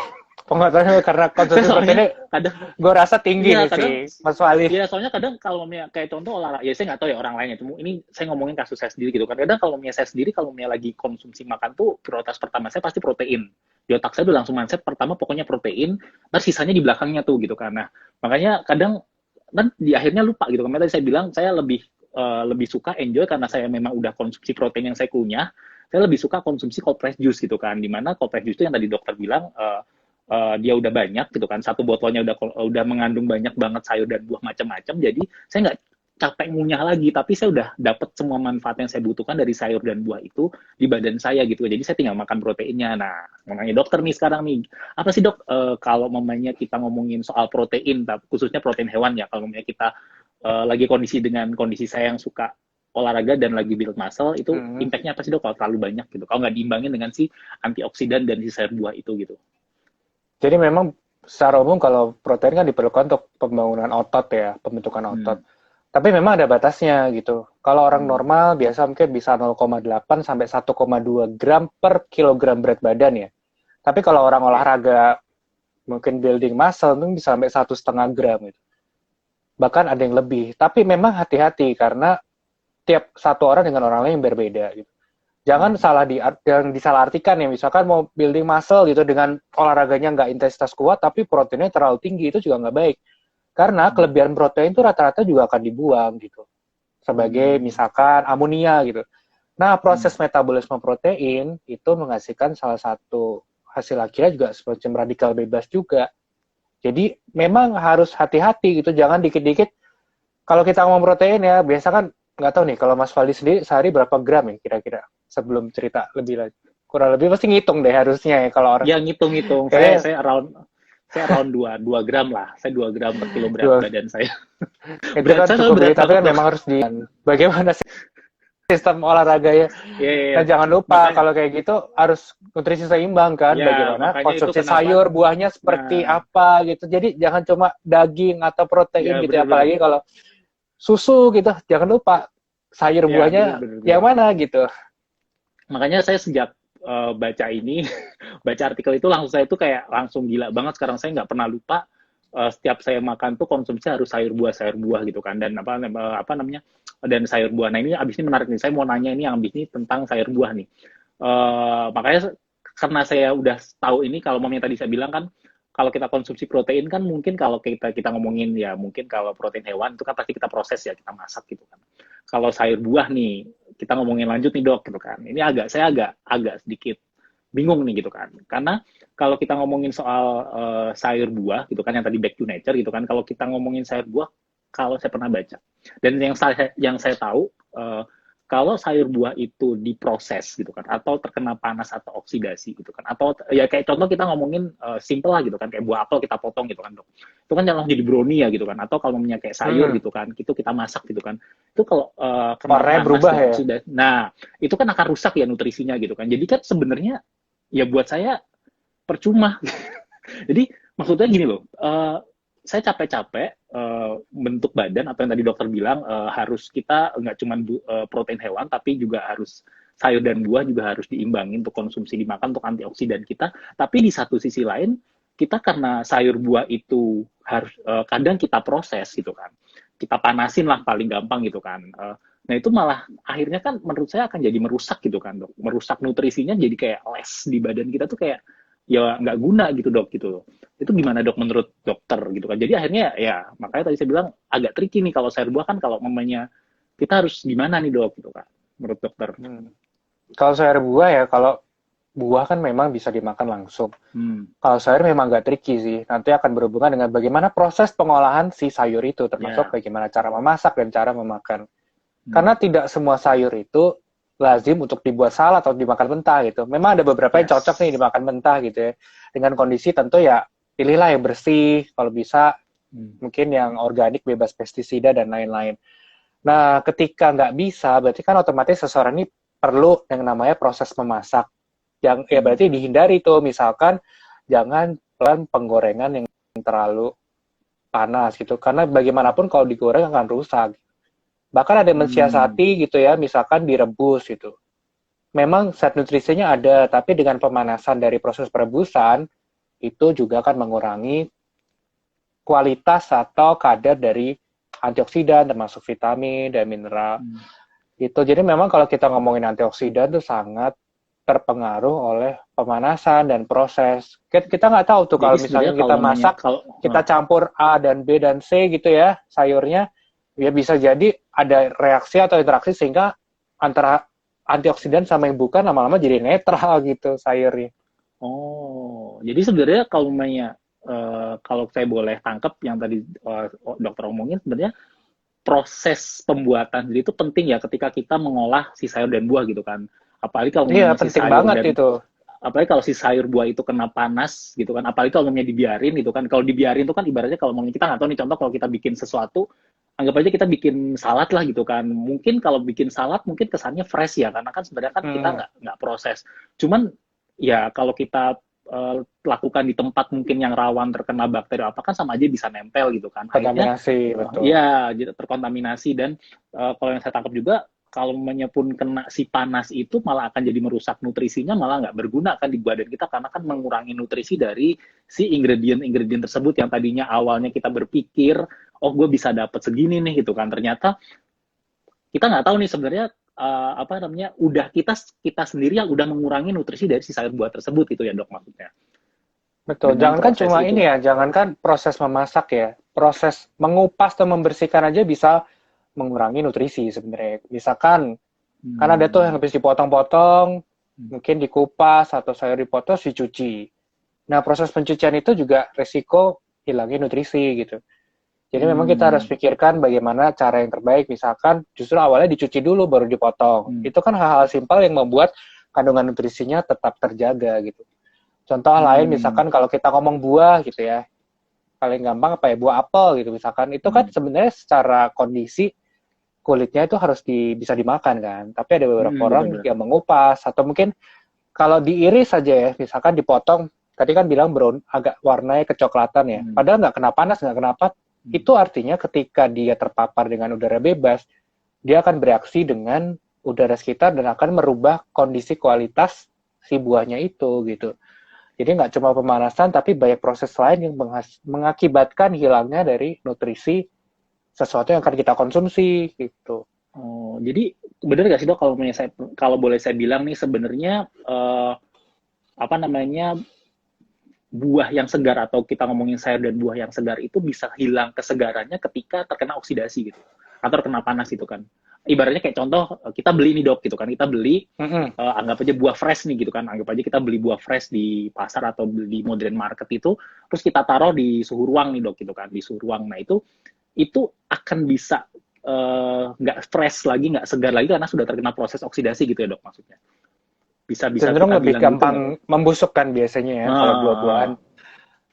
Penguatannya karena konsumsi proteinnya kadang gue rasa tinggi nih sih, Mas Wali. Iya, soalnya kadang kalau kayak contoh olahraga, ya saya nggak tahu ya orang lain itu. Ini saya ngomongin kasus saya sendiri gitu kan. Kadang kalau saya sendiri kalau lagi konsumsi makan tuh prioritas pertama saya pasti protein di otak saya udah langsung mindset pertama pokoknya protein, ntar sisanya di belakangnya tuh gitu kan. Nah, makanya kadang kan di akhirnya lupa gitu. Kemarin tadi saya bilang saya lebih suka enjoy karena saya memang udah konsumsi protein yang saya kunyah. Saya lebih suka konsumsi cold press juice gitu kan. Dimana cold press juice itu yang tadi dokter bilang dia udah banyak gitu kan. Satu botolnya udah mengandung banyak banget sayur dan buah macam-macam. Jadi saya nggak capek ngunyah lagi, tapi saya udah dapat semua manfaat yang saya butuhkan dari sayur dan buah itu di badan saya gitu. Jadi saya tinggal makan proteinnya. Nah, makanya dokter nih sekarang nih, apa sih dok, kalau mamanya kita ngomongin soal protein, khususnya protein hewan ya, kalau mamanya kita lagi dengan kondisi saya yang suka olahraga dan lagi build muscle, itu impact-nya apa sih dok kalau terlalu banyak gitu? Kalau nggak diimbangin dengan si antioksidan dan si sayur buah itu gitu. Jadi memang secara umum kalau protein kan diperlukan untuk pembangunan otot ya, pembentukan otot. Tapi memang ada batasnya gitu. Kalau orang normal biasa mungkin bisa 0,8 sampai 1,2 gram per kilogram berat badan ya. Tapi kalau orang olahraga mungkin building muscle mungkin bisa sampai 1,5 gram gitu. Bahkan ada yang lebih. Tapi memang hati-hati karena tiap satu orang dengan orang lain yang berbeda gitu. Jangan disalahartikan ya. Misalkan mau building muscle gitu dengan olahraganya nggak intensitas kuat tapi proteinnya terlalu tinggi, itu juga nggak baik. Karena kelebihan protein itu rata-rata juga akan dibuang gitu. Sebagai misalkan amonia gitu. Nah, proses metabolisme protein itu menghasilkan salah satu hasil akhirnya juga semacam radikal bebas juga. Jadi memang harus hati-hati gitu. Jangan dikit-dikit. Kalau kita ngomong protein ya, biasa kan nggak tahu nih kalau Mas Fali sendiri sehari berapa gram ya kira-kira sebelum cerita lebih lanjut. Kurang lebih pasti ngitung deh harusnya ya kalau orang. Ya ngitung-ngitung. Saya around 2 gram lah. Saya 2 gram per kilo berat badan saya. Itu kan cukup gede, tapi kan memang harus bagaimana sistem olahraga ya. Yeah. Nah, jangan lupa kalau kayak gitu harus nutrisi seimbang kan. Bagaimana konsumsi sayur, buahnya seperti apa gitu. Jadi jangan cuma daging atau protein gitu. Apalagi kalau susu gitu. Jangan lupa sayur buahnya yang mana gitu. Makanya saya sejak baca artikel itu saya tuh kayak langsung gila banget. Sekarang saya nggak pernah lupa setiap saya makan tuh konsumsi harus sayur buah gitu kan, dan apa namanya, dan sayur buah. Nah ini abis ini menarik nih, saya mau nanya ini yang abis ini tentang sayur buah nih. Makanya karena saya udah tahu ini, kalau mamanya tadi saya bilang kan kalau kita konsumsi protein kan mungkin kalau kita ngomongin ya mungkin kalau protein hewan itu kan pasti kita proses ya, kita masak gitu kan. Kalau sayur buah nih, kita ngomongin lanjut nih dok gitu kan. Ini saya agak sedikit bingung nih gitu kan. Karena kalau kita ngomongin soal sayur buah gitu kan, yang tadi back to nature gitu kan. Kalau kita ngomongin sayur buah, kalau saya pernah baca dan yang saya tahu, kalau sayur buah itu diproses gitu kan, atau terkena panas atau oksidasi gitu kan, atau ya kayak contoh kita ngomongin simple lah gitu kan, kayak buah apel kita potong gitu kan dok, itu kan jangan jadi brownie ya gitu kan, atau kalau namanya kayak sayur gitu kan, itu kita masak gitu kan, itu kalau kena warnanya panas berubah dan ya. oksidasi, nah itu kan akan rusak ya nutrisinya gitu kan, jadi kan sebenarnya ya buat saya percuma. Jadi maksudnya gini loh, saya capek-capek bentuk badan, atau yang tadi dokter bilang harus kita nggak cuma protein hewan, tapi juga harus sayur dan buah juga harus diimbangin untuk konsumsi dimakan untuk antioksidan kita. Tapi di satu sisi lain, kita karena sayur buah itu harus kadang kita proses gitu kan, kita panasin lah paling gampang gitu kan. Nah itu malah akhirnya kan menurut saya akan jadi merusak gitu kan dok, merusak nutrisinya, jadi kayak les di badan kita tuh kayak ya nggak guna gitu dok gitu loh. Itu gimana dok menurut dokter gitu kan. Jadi akhirnya ya makanya tadi saya bilang agak tricky nih kalau sayur buah kan, kalau mamanya kita harus gimana nih dok gitu kan menurut dokter. Kalau sayur buah ya, kalau buah kan memang bisa dimakan langsung. Kalau sayur memang nggak tricky sih. Nanti akan berhubungan dengan bagaimana proses pengolahan si sayur itu, termasuk bagaimana cara memasak dan cara memakan. Karena tidak semua sayur itu lazim untuk dibuat salad atau dimakan mentah gitu. Memang ada beberapa yang cocok nih dimakan mentah gitu ya. Dengan kondisi tentu ya pilihlah yang bersih, kalau bisa mungkin yang organik, bebas pestisida dan lain-lain. Nah, ketika nggak bisa, berarti kan otomatis seseorang ini perlu yang namanya proses memasak. Yang ya berarti dihindari tuh, misalkan jangan penggorengan yang terlalu panas gitu. Karena bagaimanapun kalau digoreng akan rusak. Bahkan ada yang mensiasati gitu ya, misalkan direbus gitu. Memang zat nutrisinya ada, tapi dengan pemanasan dari proses perebusan, itu juga akan mengurangi kualitas atau kadar dari antioksidan, termasuk vitamin dan mineral. Gitu. Jadi memang kalau kita ngomongin antioksidan itu sangat terpengaruh oleh pemanasan dan proses. Kita nggak tahu tuh kalau Jadi misalnya sebenarnya kita kalau namanya masak, kita campur A dan B dan C gitu ya sayurnya, ya bisa jadi ada reaksi atau interaksi sehingga antara antioksidan sama yang bukan lama-lama jadi netral gitu sayurnya. jadi sebenarnya kalau namanya kalau saya boleh tangkap yang tadi dokter omongin, sebenarnya proses pembuatan jadi itu penting ya ketika kita mengolah si sayur dan buah gitu kan. Apalagi kalau Iya, namanya si penting sayur banget dan itu. apalagi kalau si sayur buah itu kena panas gitu kan, apalagi kalau namanya dibiarin gitu kan. Kalau dibiarin itu kan ibaratnya kalau ngomongin kita nggak tahu nih, contoh kalau kita bikin sesuatu, anggap aja kita bikin salad lah gitu kan. Mungkin kalau bikin salad mungkin kesannya fresh ya, karena kan sebenarnya kan kita nggak proses. Cuman ya kalau kita lakukan di tempat mungkin yang rawan terkena bakteri apa kan sama aja bisa nempel gitu kan. Akhirnya Kontaminasi, betul. ya terkontaminasi dan kalau yang saya tangkap juga kalau pun kena si panas itu malah akan jadi merusak nutrisinya, malah nggak berguna kan di badan kita karena kan mengurangi nutrisi dari si ingredient tersebut yang tadinya awalnya kita berpikir oh gue bisa dapat segini nih gitu kan, ternyata kita nggak tahu nih sebenarnya apa namanya udah kita sendiri yang udah mengurangi nutrisi dari si sayur buah tersebut gitu ya dok maksudnya. Betul, Dengan jangankan proses cuma itu. ini ya, jangankan proses memasak ya, proses mengupas atau membersihkan aja bisa mengurangi nutrisi sebenarnya. Misalkan, kan ada tuh yang habis dipotong-potong, mungkin dikupas atau sayur dipotong, dicuci. Nah, proses pencucian itu juga resiko hilangin nutrisi gitu. Jadi memang kita harus pikirkan bagaimana cara yang terbaik. Misalkan justru awalnya dicuci dulu baru dipotong. Itu kan hal-hal simpel yang membuat kandungan nutrisinya tetap terjaga gitu. Contoh lain misalkan kalau kita ngomong buah gitu ya, paling gampang apa ya, buah apel gitu misalkan, itu kan sebenarnya secara kondisi kulitnya itu harus bisa dimakan kan, tapi ada beberapa orang yang mengupas atau mungkin kalau diiris saja ya, misalkan dipotong, tadi kan bilang brown, agak warnanya kecoklatan ya, padahal nggak kena panas, nggak kena apa, itu artinya ketika dia terpapar dengan udara bebas, dia akan bereaksi dengan udara sekitar dan akan merubah kondisi kualitas si buahnya itu gitu. Jadi nggak cuma pemanasan, tapi banyak proses lain yang mengakibatkan hilangnya dari nutrisi sesuatu yang akan kita konsumsi gitu. Oh, jadi benar nggak sih dok kalau boleh saya bilang nih sebenarnya apa namanya buah yang segar atau kita ngomongin sayur dan buah yang segar itu bisa hilang kesegarannya ketika terkena oksidasi gitu atau terkena panas gitu kan. Ibaratnya kayak contoh kita beli nih dok gitu kan, kita beli anggap aja buah fresh nih gitu kan, anggap aja kita beli buah fresh di pasar atau di modern market itu, terus kita taruh di suhu ruang nih dok gitu kan, di suhu ruang. Nah itu akan bisa nggak fresh lagi, nggak segar lagi karena sudah terkena proses oksidasi gitu ya dok maksudnya. Bisa Cenderung kita lebih bilang gampang gitu membusukkan biasanya ya kalau buah-buahan.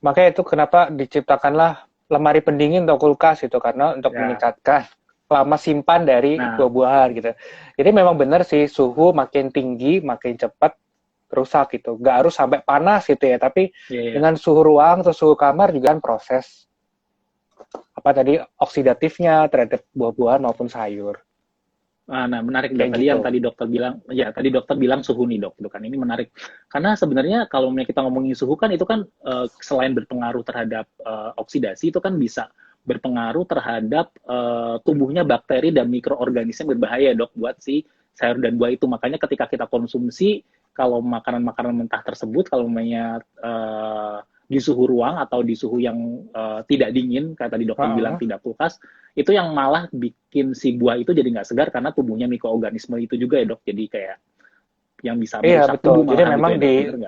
Makanya itu kenapa diciptakanlah lemari pendingin atau kulkas gitu, karena untuk meningkatkan lama simpan dari buah-buahan gitu. Jadi memang benar sih suhu makin tinggi makin cepat rusak gitu. Nggak harus sampai panas gitu ya, tapi dengan suhu ruang atau suhu kamar juga kan proses apa tadi oksidatifnya terhadap buah-buahan maupun sayur. Nah, menarik dok. Tadi yang tadi dokter bilang suhu nih dok, itu kan ini menarik. Karena sebenarnya kalau kita ngomongin suhu kan itu kan selain berpengaruh terhadap oksidasi, itu kan bisa berpengaruh terhadap tumbuhnya bakteri dan mikroorganisme berbahaya dok buat si sayur dan buah itu. Makanya ketika kita konsumsi, kalau makanan-makanan mentah tersebut, kalau namanya di suhu ruang atau di suhu yang tidak dingin, kayak tadi dokter bilang tidak kulkas, itu yang malah bikin si buah itu jadi nggak segar karena tubuhnya mikroorganisme itu juga ya dok, jadi kayak yang bisa merusak tubuh. Jadi memang gitu ya, di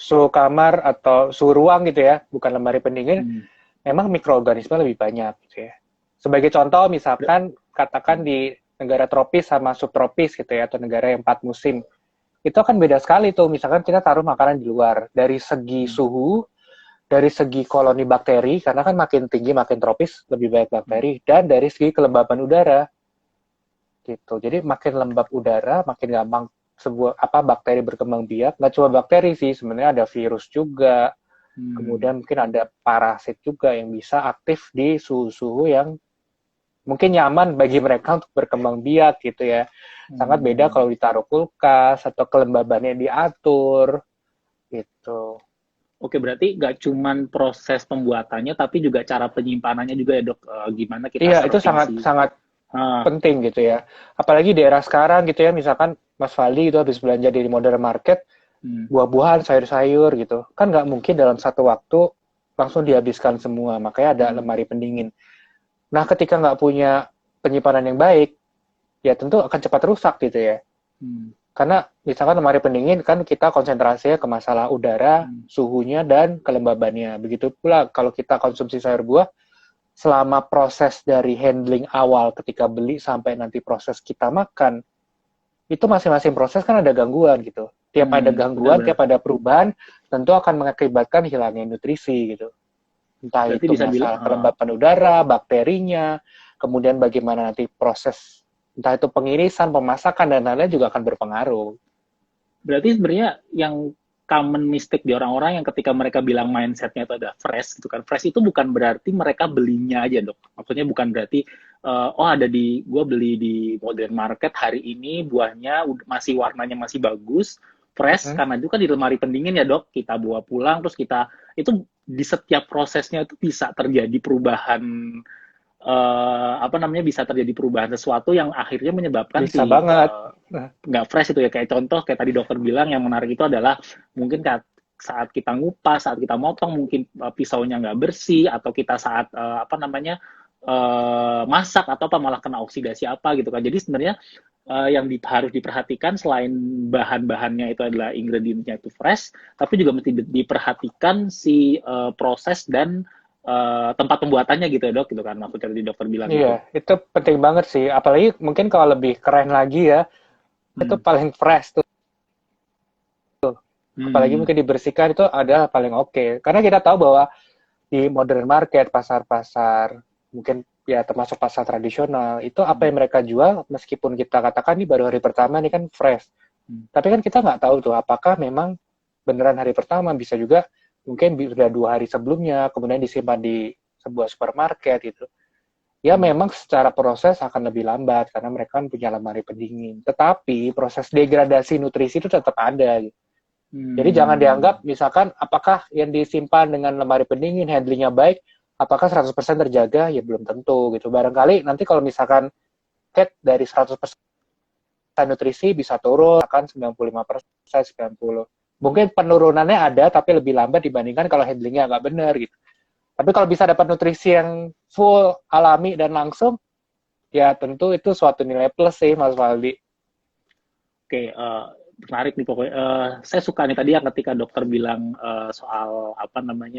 suhu kamar atau suhu ruang gitu ya, bukan lemari pendingin, memang mikroorganisme lebih banyak gitu ya. Sebagai contoh misalkan katakan di negara tropis sama subtropis gitu ya, atau negara yang 4 musim, itu akan beda sekali tuh. Misalkan kita taruh makanan di luar, dari segi suhu, dari segi koloni bakteri, karena kan makin tinggi, makin tropis, lebih banyak bakteri, dan dari segi kelembaban udara. Gitu. Jadi makin lembab udara, makin gampang bakteri berkembang biak. Nggak cuma bakteri sih, sebenarnya ada virus juga, kemudian mungkin ada parasit juga yang bisa aktif di suhu-suhu yang mungkin nyaman bagi mereka untuk berkembang biak gitu ya. Sangat beda kalau ditaruh kulkas, atau kelembabannya diatur, gitu. Oke, berarti nggak cuman proses pembuatannya, tapi juga cara penyimpanannya juga ya dok. Gimana kita itu sangat penting gitu ya. Apalagi daerah sekarang gitu ya, misalkan Mas Fali itu habis belanja di modern market, buah-buahan, sayur-sayur gitu. Kan nggak mungkin dalam satu waktu langsung dihabiskan semua, makanya ada lemari pendingin. Nah, ketika nggak punya penyimpanan yang baik, ya tentu akan cepat rusak gitu ya. Karena misalkan lemari pendingin kan kita konsentrasinya ke masalah udara, suhunya, dan kelembabannya. Begitu pula kalau kita konsumsi sayur buah, selama proses dari handling awal ketika beli sampai nanti proses kita makan, itu masing-masing proses kan ada gangguan gitu. Tiap ada gangguan, tiap ada perubahan, tentu akan mengakibatkan hilangnya nutrisi gitu. Entah Berarti itu bisa masalah bilang, kelembapan udara, bakterinya, kemudian bagaimana nanti proses, entah itu pengirisan, pemasakan, dan lain-lain juga akan berpengaruh. berarti sebenarnya yang common mistake di orang-orang yang ketika mereka bilang mindsetnya itu ada fresh gitu kan. Fresh itu bukan berarti mereka belinya aja, Dok. Maksudnya bukan berarti oh ada gue beli di modern market hari ini buahnya masih warnanya masih bagus, fresh karena itu kan di lemari pendingin ya, Dok. Kita bawa pulang terus kita itu di setiap prosesnya itu bisa terjadi perubahan bisa terjadi perubahan sesuatu yang akhirnya menyebabkan Bisa banget. nggak fresh itu ya. Kayak contoh kayak tadi dokter bilang yang menarik itu adalah mungkin saat kita ngupas, saat kita motong mungkin pisaunya nggak bersih, atau kita saat masak atau malah kena oksidasi apa gitu kan. Jadi sebenarnya yang harus diperhatikan selain bahan-bahannya itu adalah ingredientnya itu fresh, tapi juga mesti diperhatikan si proses dan tempat pembuatannya gitu ya, Dok, gitu kan maksudnya tadi dokter bilang gitu. Iya, itu penting banget sih. Apalagi mungkin kalau lebih keren lagi ya, itu paling fresh tuh. Apalagi mungkin dibersihkan itu ada paling oke. Karena kita tahu bahwa di modern market, pasar-pasar, mungkin ya termasuk pasar tradisional, itu apa yang mereka jual, meskipun kita katakan ini baru hari pertama, ini kan fresh. Tapi kan kita nggak tahu tuh, apakah memang beneran hari pertama, bisa juga mungkin sudah 2 hari sebelumnya, kemudian disimpan di sebuah supermarket gitu. Ya memang secara proses akan lebih lambat, karena mereka kan punya lemari pendingin. Tetapi proses degradasi nutrisi itu tetap ada gitu. Jadi jangan dianggap, misalkan, apakah yang disimpan dengan lemari pendingin, handlingnya baik, apakah 100% terjaga? Ya belum tentu gitu. Barangkali nanti kalau misalkan dari 100% nutrisi bisa turun, akan 95%, 90%. Mungkin penurunannya ada, tapi lebih lambat dibandingkan kalau handlingnya nggak benar gitu. Tapi kalau bisa dapat nutrisi yang full, alami, dan langsung, ya tentu itu suatu nilai plus sih, Mas Waldi. Oke, menarik nih pokoknya. Saya suka nih tadi yang ketika dokter bilang soal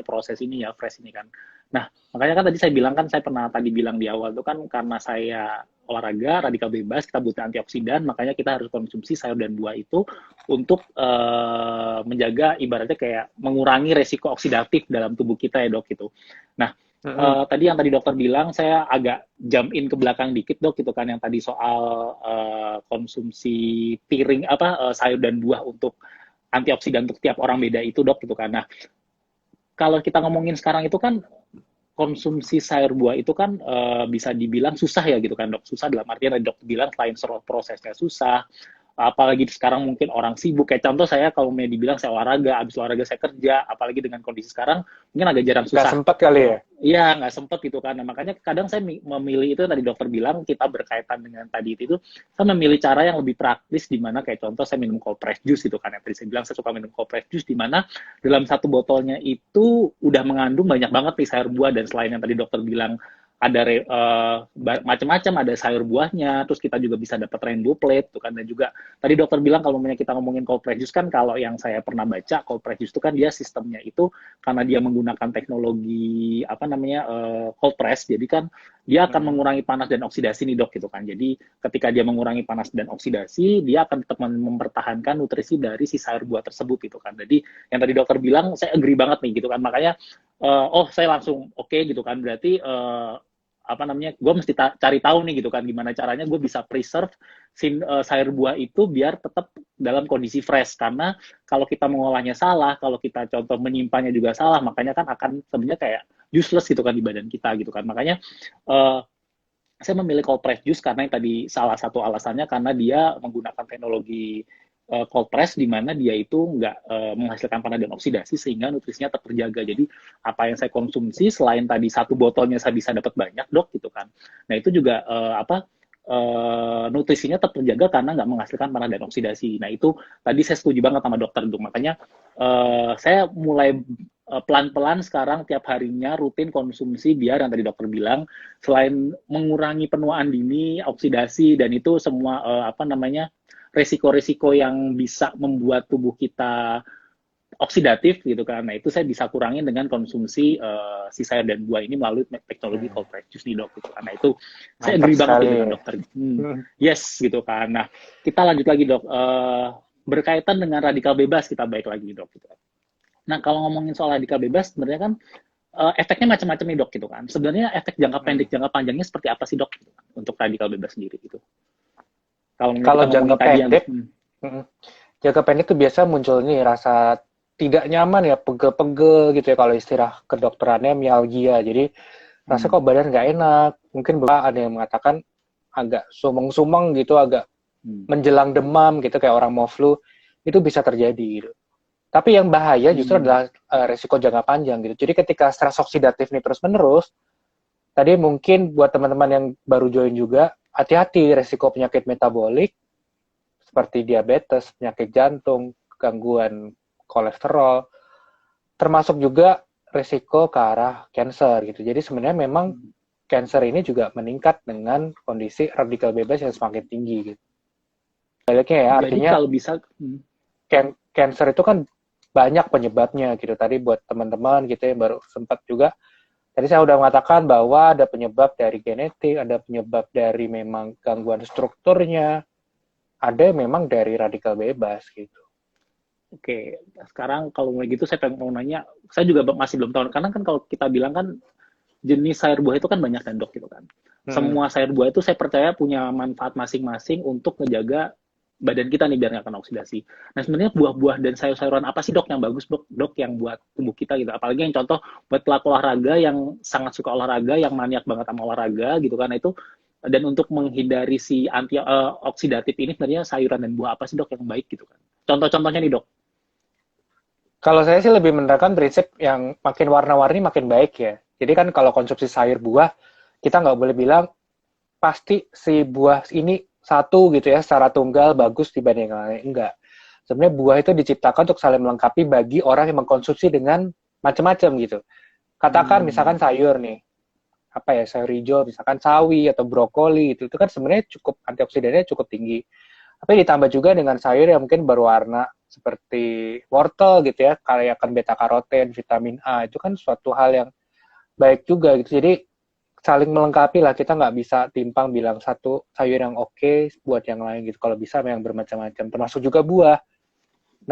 proses ini ya, fresh ini kan. Nah, makanya kan tadi saya bilang kan, saya pernah tadi bilang di awal itu kan karena saya olahraga, radikal bebas, kita butuh antioksidan, makanya kita harus konsumsi sayur dan buah itu untuk menjaga, ibaratnya kayak mengurangi resiko oksidatif dalam tubuh kita ya, Dok, gitu. Nah, tadi yang tadi dokter bilang, saya agak jump in ke belakang dikit, Dok, gitu kan, yang tadi soal konsumsi piring sayur dan buah untuk antioksidan untuk tiap orang beda itu, Dok, gitu kan. Nah, kalau kita ngomongin sekarang itu kan konsumsi sayur buah itu kan bisa dibilang susah ya gitu kan, Dok. Susah dalam artian tadi dokter bilang selain prosesnya susah, apalagi sekarang mungkin orang sibuk. Kayak contoh saya kalau mau dibilang saya olahraga, habis olahraga saya kerja, apalagi dengan kondisi sekarang mungkin agak jarang susah. Nggak sempet kali ya? Iya, nggak sempet gitu kan. Nah, makanya kadang saya memilih itu tadi dokter bilang kita berkaitan dengan tadi itu, saya memilih cara yang lebih praktis, di mana kayak contoh saya minum cold press juice gitu kan. Yang tadi saya bilang saya suka minum cold press juice, di mana dalam satu botolnya itu udah mengandung banyak banget nih sayur buah, dan selain yang tadi dokter bilang ada macam-macam, ada sayur buahnya, terus kita juga bisa dapat rainbow plate tuh kan. Dan juga tadi dokter bilang kalau kita ngomongin cold press juice kan, kalau yang saya pernah baca, cold press juice itu kan dia sistemnya itu karena dia menggunakan teknologi cold press, jadi kan dia akan mengurangi panas dan oksidasi nih, Dok, gitu kan. Jadi ketika dia mengurangi panas dan oksidasi, dia akan tetap mempertahankan nutrisi dari si sayur buah tersebut gitu kan. Jadi yang tadi dokter bilang saya agree banget nih gitu kan. Makanya saya langsung oke gitu kan. Berarti gue mesti cari tahu nih gitu kan, gimana caranya gue bisa preserve sayur buah itu biar tetap dalam kondisi fresh. Karena kalau kita mengolahnya salah, kalau kita contoh menyimpannya juga salah, makanya kan akan sebenarnya kayak useless gitu kan di badan kita gitu kan. Makanya saya memilih cold press juice karena yang tadi salah satu alasannya karena dia menggunakan teknologi cold press, di mana dia itu nggak menghasilkan panas dan oksidasi, sehingga nutrisinya tetap terjaga. Jadi apa yang saya konsumsi selain tadi satu botolnya saya bisa dapat banyak, Dok, gitu kan. Nah itu juga nutrisinya tetap terjaga karena nggak menghasilkan panas dan oksidasi. Nah itu tadi saya setuju banget sama dokter itu. Makanya saya mulai pelan-pelan sekarang tiap harinya rutin konsumsi biar yang tadi dokter bilang selain mengurangi penuaan dini, oksidasi dan itu semua resiko-resiko yang bisa membuat tubuh kita oksidatif gitu kan. Nah, itu saya bisa kurangin dengan konsumsi si sayur dan buah ini melalui teknologi cold press juice nih, Dok gitu kan. Nah, itu saya Mantap agree banget sekali. nih dengan dokter. Yes gitu kan. Nah, kita lanjut lagi, Dok. Berkaitan dengan radikal bebas kita balik lagi, Dok gitu. Nah, kalau ngomongin soal radikal bebas sebenarnya kan efeknya macam-macam nih, Dok gitu kan. Sebenarnya efek jangka pendek, jangka panjangnya seperti apa sih, Dok gitu kan, untuk radikal bebas sendiri gitu. Kalau Kalau kita jangka ngomongin tadi yang pendek, jangka pendek itu biasa muncul nih rasa tidak nyaman ya, pegel-pegel gitu ya kalau istilah kedokterannya mialgia. Jadi rasa kok badan nggak enak. Mungkin ada yang mengatakan agak sumeng-sumeng gitu, agak menjelang demam gitu kayak orang mau flu. Itu bisa terjadi gitu. Tapi yang bahaya justru adalah resiko jangka panjang gitu. Jadi ketika stres oksidatif ini terus-menerus, tadi mungkin buat teman-teman yang baru join juga, hati-hati resiko penyakit metabolik seperti diabetes, penyakit jantung, gangguan kolesterol, termasuk juga resiko ke arah cancer gitu. Jadi sebenarnya memang cancer ini juga meningkat dengan kondisi radikal bebas yang semakin tinggi gitu. Baliknya ya, jadi artinya kalau bisa cancer itu kan banyak penyebabnya gitu. Tadi buat teman-teman gitu yang baru sempat juga, tadi saya udah mengatakan bahwa ada penyebab dari genetik, ada penyebab dari memang gangguan strukturnya, ada memang dari radikal bebas gitu. Oke, sekarang kalau mulai gitu saya pengen mau nanya, saya juga masih belum tahu, karena kan kalau kita bilang kan jenis sayur buah itu kan banyak kan, Dok gitu kan. Semua sayur buah itu saya percaya punya manfaat masing-masing untuk menjaga badan kita nih biar nggak kena oksidasi. Nah sebenarnya buah-buah dan sayur-sayuran apa sih, Dok, yang bagus, Dok yang buat tubuh kita gitu. Apalagi yang contoh buat pelaku olahraga yang sangat suka olahraga, yang maniak banget sama olahraga gitu kan. Nah, itu dan untuk menghindari si anti oksidatif ini sebenarnya sayuran dan buah apa sih, Dok, yang baik gitu kan. Contoh-contohnya nih, Dok. Kalau saya sih lebih menerapkan prinsip yang makin warna-warni makin baik ya. Jadi kan kalau konsumsi sayur buah, kita nggak boleh bilang pasti si buah ini satu gitu ya, secara tunggal bagus dibanding yang lain. Enggak. Sebenarnya buah itu diciptakan untuk saling melengkapi bagi orang yang mengkonsumsi dengan macam-macam gitu. Katakan misalkan sayur nih, apa ya, sayur hijau, misalkan sawi atau brokoli gitu, itu kan sebenarnya cukup antioksidannya cukup tinggi. Tapi ditambah juga dengan sayur yang mungkin berwarna seperti wortel gitu ya, kaya akan beta karoten, vitamin A, itu kan suatu hal yang baik juga gitu. Jadi saling melengkapi lah, kita nggak bisa timpang bilang satu sayur yang oke buat yang lain gitu. Kalau bisa memang bermacam-macam, termasuk juga buah.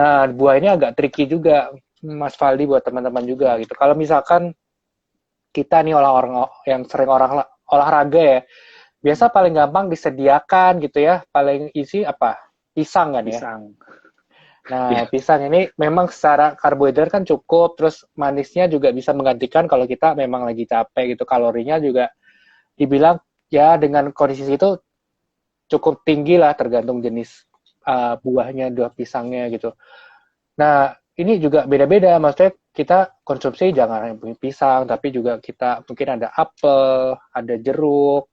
Nah, buah ini agak tricky juga, Mas Faldi, buat teman-teman juga gitu. Kalau misalkan kita nih orang-orang yang sering olahraga ya, biasa paling gampang disediakan gitu ya, paling isi apa? Pisang kan ya? Pisang. Nah, pisang ini memang secara karbohidrat kan cukup, terus manisnya juga bisa menggantikan kalau kita memang lagi capek gitu. Kalorinya juga dibilang ya dengan kondisi itu cukup tinggi lah, tergantung jenis buahnya, buah pisangnya gitu. Nah, ini juga beda-beda, maksudnya kita konsumsi jangan hanya pisang, tapi juga kita mungkin ada apel, ada jeruk,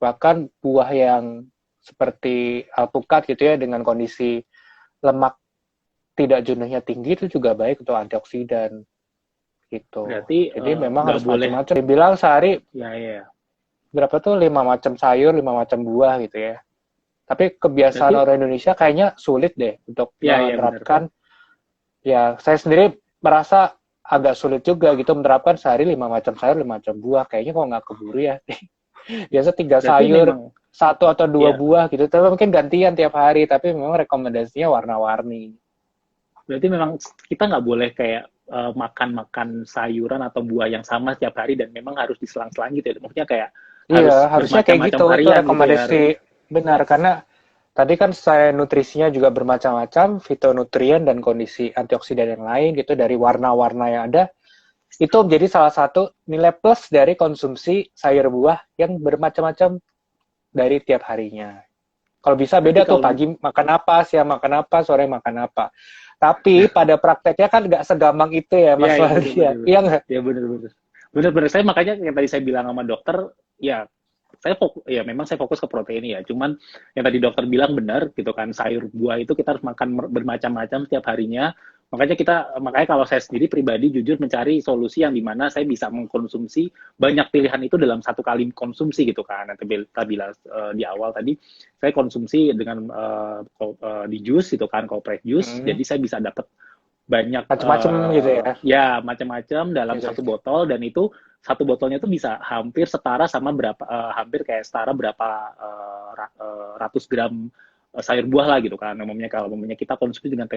bahkan buah yang seperti alpukat gitu ya, dengan kondisi lemak tidak jenuhnya tinggi itu juga baik untuk antioksidan gitu. Berarti Jadi memang nggak harus boleh. macam-macam. Dibilang sehari Ya. berapa tuh 5 macam sayur, 5 macam buah gitu ya. Tapi kebiasaan Berarti orang Indonesia kayaknya sulit deh untuk ya menerapkan. Ya, saya sendiri merasa agak sulit juga gitu menerapkan sehari 5 macam sayur, 5 macam buah. Kayaknya kok nggak keburu ya. Biasa 3 berarti sayur, memang 1 atau 2 ya. buah gitu. Tapi mungkin gantian tiap hari. Tapi memang rekomendasinya warna-warni. Berarti memang kita nggak boleh kayak makan sayuran atau buah yang sama setiap hari dan memang harus diselang-selang gitu ya. Maksudnya kayak harus Iya, harusnya kayak bermacam-macam gitu. Itu varian gitu ya. rekomendasi benar. Karena tadi kan saya nutrisinya juga bermacam-macam, fitonutrien dan kondisi antioksidan yang lain gitu, dari warna-warna yang ada. Itu menjadi salah satu nilai plus dari konsumsi sayur buah yang bermacam-macam dari tiap harinya. Kalau bisa beda Berarti tuh, kalau pagi makan apa, siang makan apa, sore makan apa. Tapi pada prakteknya kan nggak segampang itu ya, Mas Waldi ya. Iya nggak? ya benar. Benar. Saya makanya yang tadi saya bilang sama dokter, ya ya memang saya fokus ke protein ya. Cuman yang tadi dokter bilang benar gitu kan, sayur buah itu kita harus makan bermacam-macam setiap harinya. Makanya kalau saya sendiri pribadi jujur mencari solusi yang dimana saya bisa mengkonsumsi banyak pilihan itu dalam satu kali konsumsi gitu kan. Nanti bilang di awal tadi saya konsumsi dengan di jus gitu kan, cold press juice. Jadi saya bisa dapat banyak Macam-macam gitu ya. Ya macam-macam dalam Gitu. satu botol, dan itu satu botolnya itu bisa hampir setara sama hampir kayak setara berapa ratus gram sayur buah lah gitu kan. Kalau umumnya kita konsumsi dengan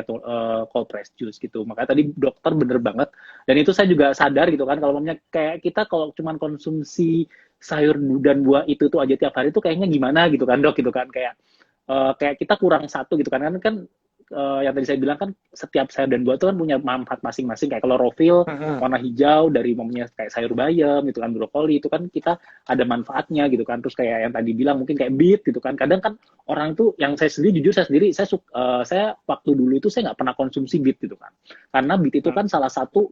cold press juice gitu. Makanya tadi dokter bener banget, dan itu saya juga sadar gitu kan, kalau umumnya kayak kita kalau cuman konsumsi sayur dan buah itu tuh aja tiap hari tuh kayaknya gimana gitu kan dok, gitu kan kayak kita kurang satu gitu kan yang tadi saya bilang kan setiap sayur dan buah itu kan punya manfaat masing-masing. Kayak klorofil warna hijau dari umumnya kayak sayur bayam gitu kan, brokoli itu kan kita ada manfaatnya gitu kan. Terus kayak yang tadi bilang mungkin kayak beet gitu kan, kadang kan orang itu, yang saya sendiri jujur saya waktu dulu itu saya nggak pernah konsumsi beet gitu kan, karena beet itu kan salah satu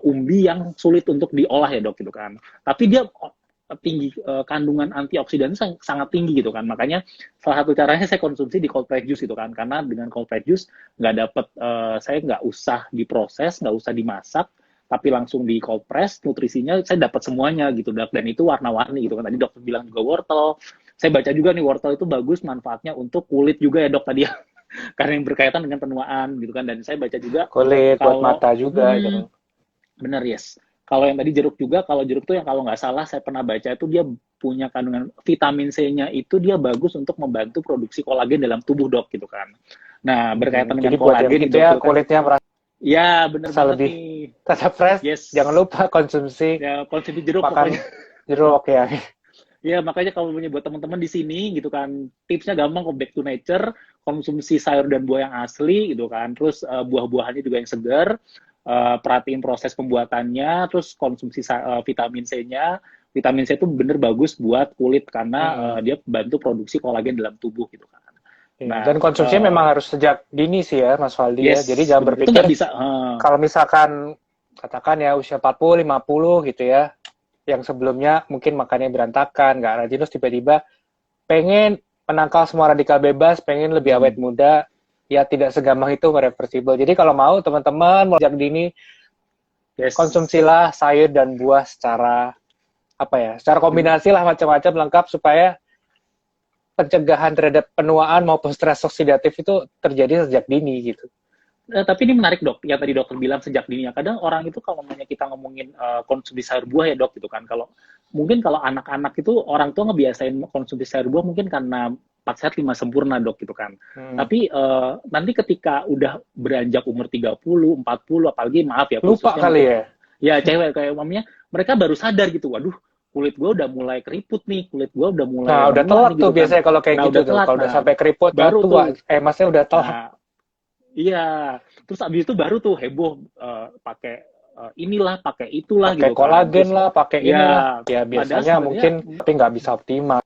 umbi yang sulit untuk diolah ya dok gitu kan, tapi dia tinggi kandungan antioksidan sangat tinggi gitu kan. Makanya salah satu caranya saya konsumsi di cold press juice gitu kan, karena dengan cold press juice saya nggak usah diproses, nggak usah dimasak, tapi langsung di cold press, nutrisinya saya dapat semuanya gitu dok, dan itu warna-warni gitu kan. Tadi dokter bilang juga wortel, saya baca juga nih wortel itu bagus manfaatnya untuk kulit juga ya dok tadi ya, karena yang berkaitan dengan penuaan gitu kan. Dan saya baca juga Kulit, buat kalau mata juga gitu. bener, yes. Kalau yang tadi jeruk juga, kalau jeruk tuh yang kalau nggak salah saya pernah baca itu dia punya kandungan vitamin C-nya itu dia bagus untuk membantu produksi kolagen dalam tubuh dok gitu kan. Nah berkaitan dengan Jadi buat yang kolagen gitu itu ya, kan, kulitnya merasa ya bener banget lebih nih. tetap fresh. Yes. Jangan lupa konsumsi Ya konsumsi jeruk makan pokoknya. jeruk ya. Ya makanya kalau punya buat teman-teman di sini gitu kan, tipsnya gampang kok, back to nature, konsumsi sayur dan buah yang asli gitu kan, terus buah-buahannya juga yang segar, perhatiin proses pembuatannya, terus konsumsi vitamin C-nya. Vitamin C itu bener bagus buat kulit karena dia bantu produksi kolagen dalam tubuh gitu kan. Nah, Dan konsumsinya memang harus sejak dini sih ya Mas Faldi ya. yes, Jadi jangan bener. Itu berpikir nggak bisa. kalau misalkan katakan ya usia 40, 50 gitu ya, yang sebelumnya mungkin makannya berantakan, nggak rajin, terus tiba-tiba pengen menangkal semua radikal bebas, pengen lebih awet muda, ya tidak segampang itu mereversible. Jadi kalau mau teman-teman mau sejak dini, Yes. konsumsilah sayur dan buah secara secara kombinasi lah, macam-macam lengkap supaya pencegahan terhadap penuaan maupun stres oksidatif itu terjadi sejak dini gitu. Tapi ini menarik dok, yang tadi dokter bilang sejak dini. Kadang orang itu kalau kita ngomongin konsumsi sayur buah ya dok gitu kan. Mungkin kalau anak-anak itu orang tua ngebiasain konsumsi sayur buah mungkin karena 4 sehat 5 sempurna dok gitu kan. Tapi nanti ketika udah beranjak umur 30, 40, apalagi maaf ya. Lupa kali ya. Ya cewek kayak umumnya, mereka baru sadar gitu, waduh kulit gue udah mulai keriput nih, kulit gue udah mulai... Nah udah telat tuh gitu biasanya kalau kayak gitu tuh. Kalau udah sampai keriput baru tua, maksudnya udah telat. Iya, terus abis itu baru tuh heboh pakai inilah, pakai itulah, pakai gitu kolagen kan. lah, pakai inilah. Ya biasanya mungkin tapi nggak bisa optimal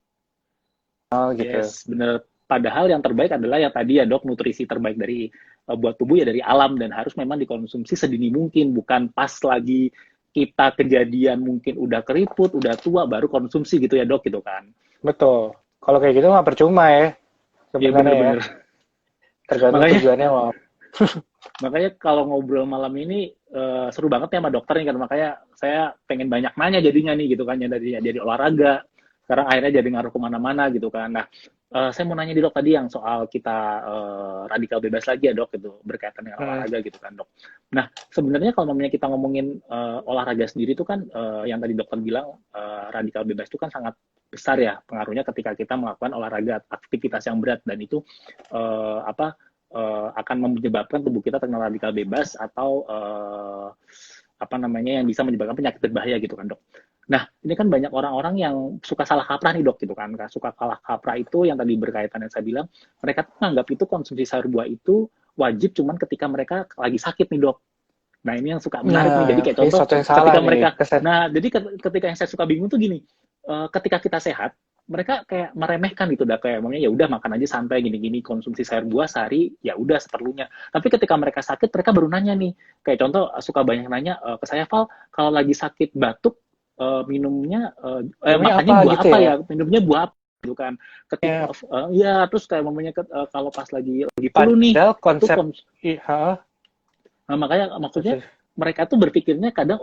gitu. Yes, bener. Padahal yang terbaik adalah yang tadi ya dok, nutrisi terbaik dari buat tubuh ya dari alam, dan harus memang dikonsumsi sedini mungkin, bukan pas lagi kita kejadian mungkin udah keriput, udah tua baru konsumsi gitu ya dok gitu kan. Betul. Kalau kayak gitu mah percuma ya. Sebenarnya bener. Tergantung tujuannya mau. Makanya kalau ngobrol malam ini seru banget ya sama dokter nih kan, makanya saya pengen banyak nanya jadinya nih gitu kan, ya dari olahraga sekarang akhirnya jadi ngaruh kemana-mana gitu kan. Nah saya mau nanya di dok tadi yang soal kita radikal bebas lagi ya dok, gitu berkaitan dengan olahraga gitu kan dok. Nah sebenarnya kalau namanya kita ngomongin olahraga sendiri itu kan yang tadi dokter bilang radikal bebas itu kan sangat besar ya pengaruhnya ketika kita melakukan olahraga, aktivitas yang berat, dan itu akan menyebabkan tubuh kita terkena radikal bebas atau yang bisa menyebabkan penyakit berbahaya gitu kan dok. Nah ini kan banyak orang-orang yang suka salah kaprah nih dok gitu kan, suka salah kaprah itu yang tadi berkaitan yang saya bilang, mereka tuh menganggap itu konsumsi sayur buah itu wajib cuman ketika mereka lagi sakit nih dok. Nah ini yang suka menarik nih, jadi kayak contoh ketika mereka, ketika yang saya suka bingung tuh gini, ketika kita sehat mereka kayak meremehkan gitu, udah kayak ya udah makan aja santai gini-gini, konsumsi sayur buah sehari ya udah seperlunya. Tapi ketika mereka sakit mereka baru nanya nih, kayak contoh suka banyak nanya ke saya, Val, kalau lagi sakit batuk minumnya Minumnya makannya apa buah gitu apa ya? ya, minumnya buah apa gitu kan. Ketika Ya, ya terus kayak mamanya kalau pas lagi flu nih padahal itu konsep iya, nah, makanya maksudnya mereka tuh berpikirnya kadang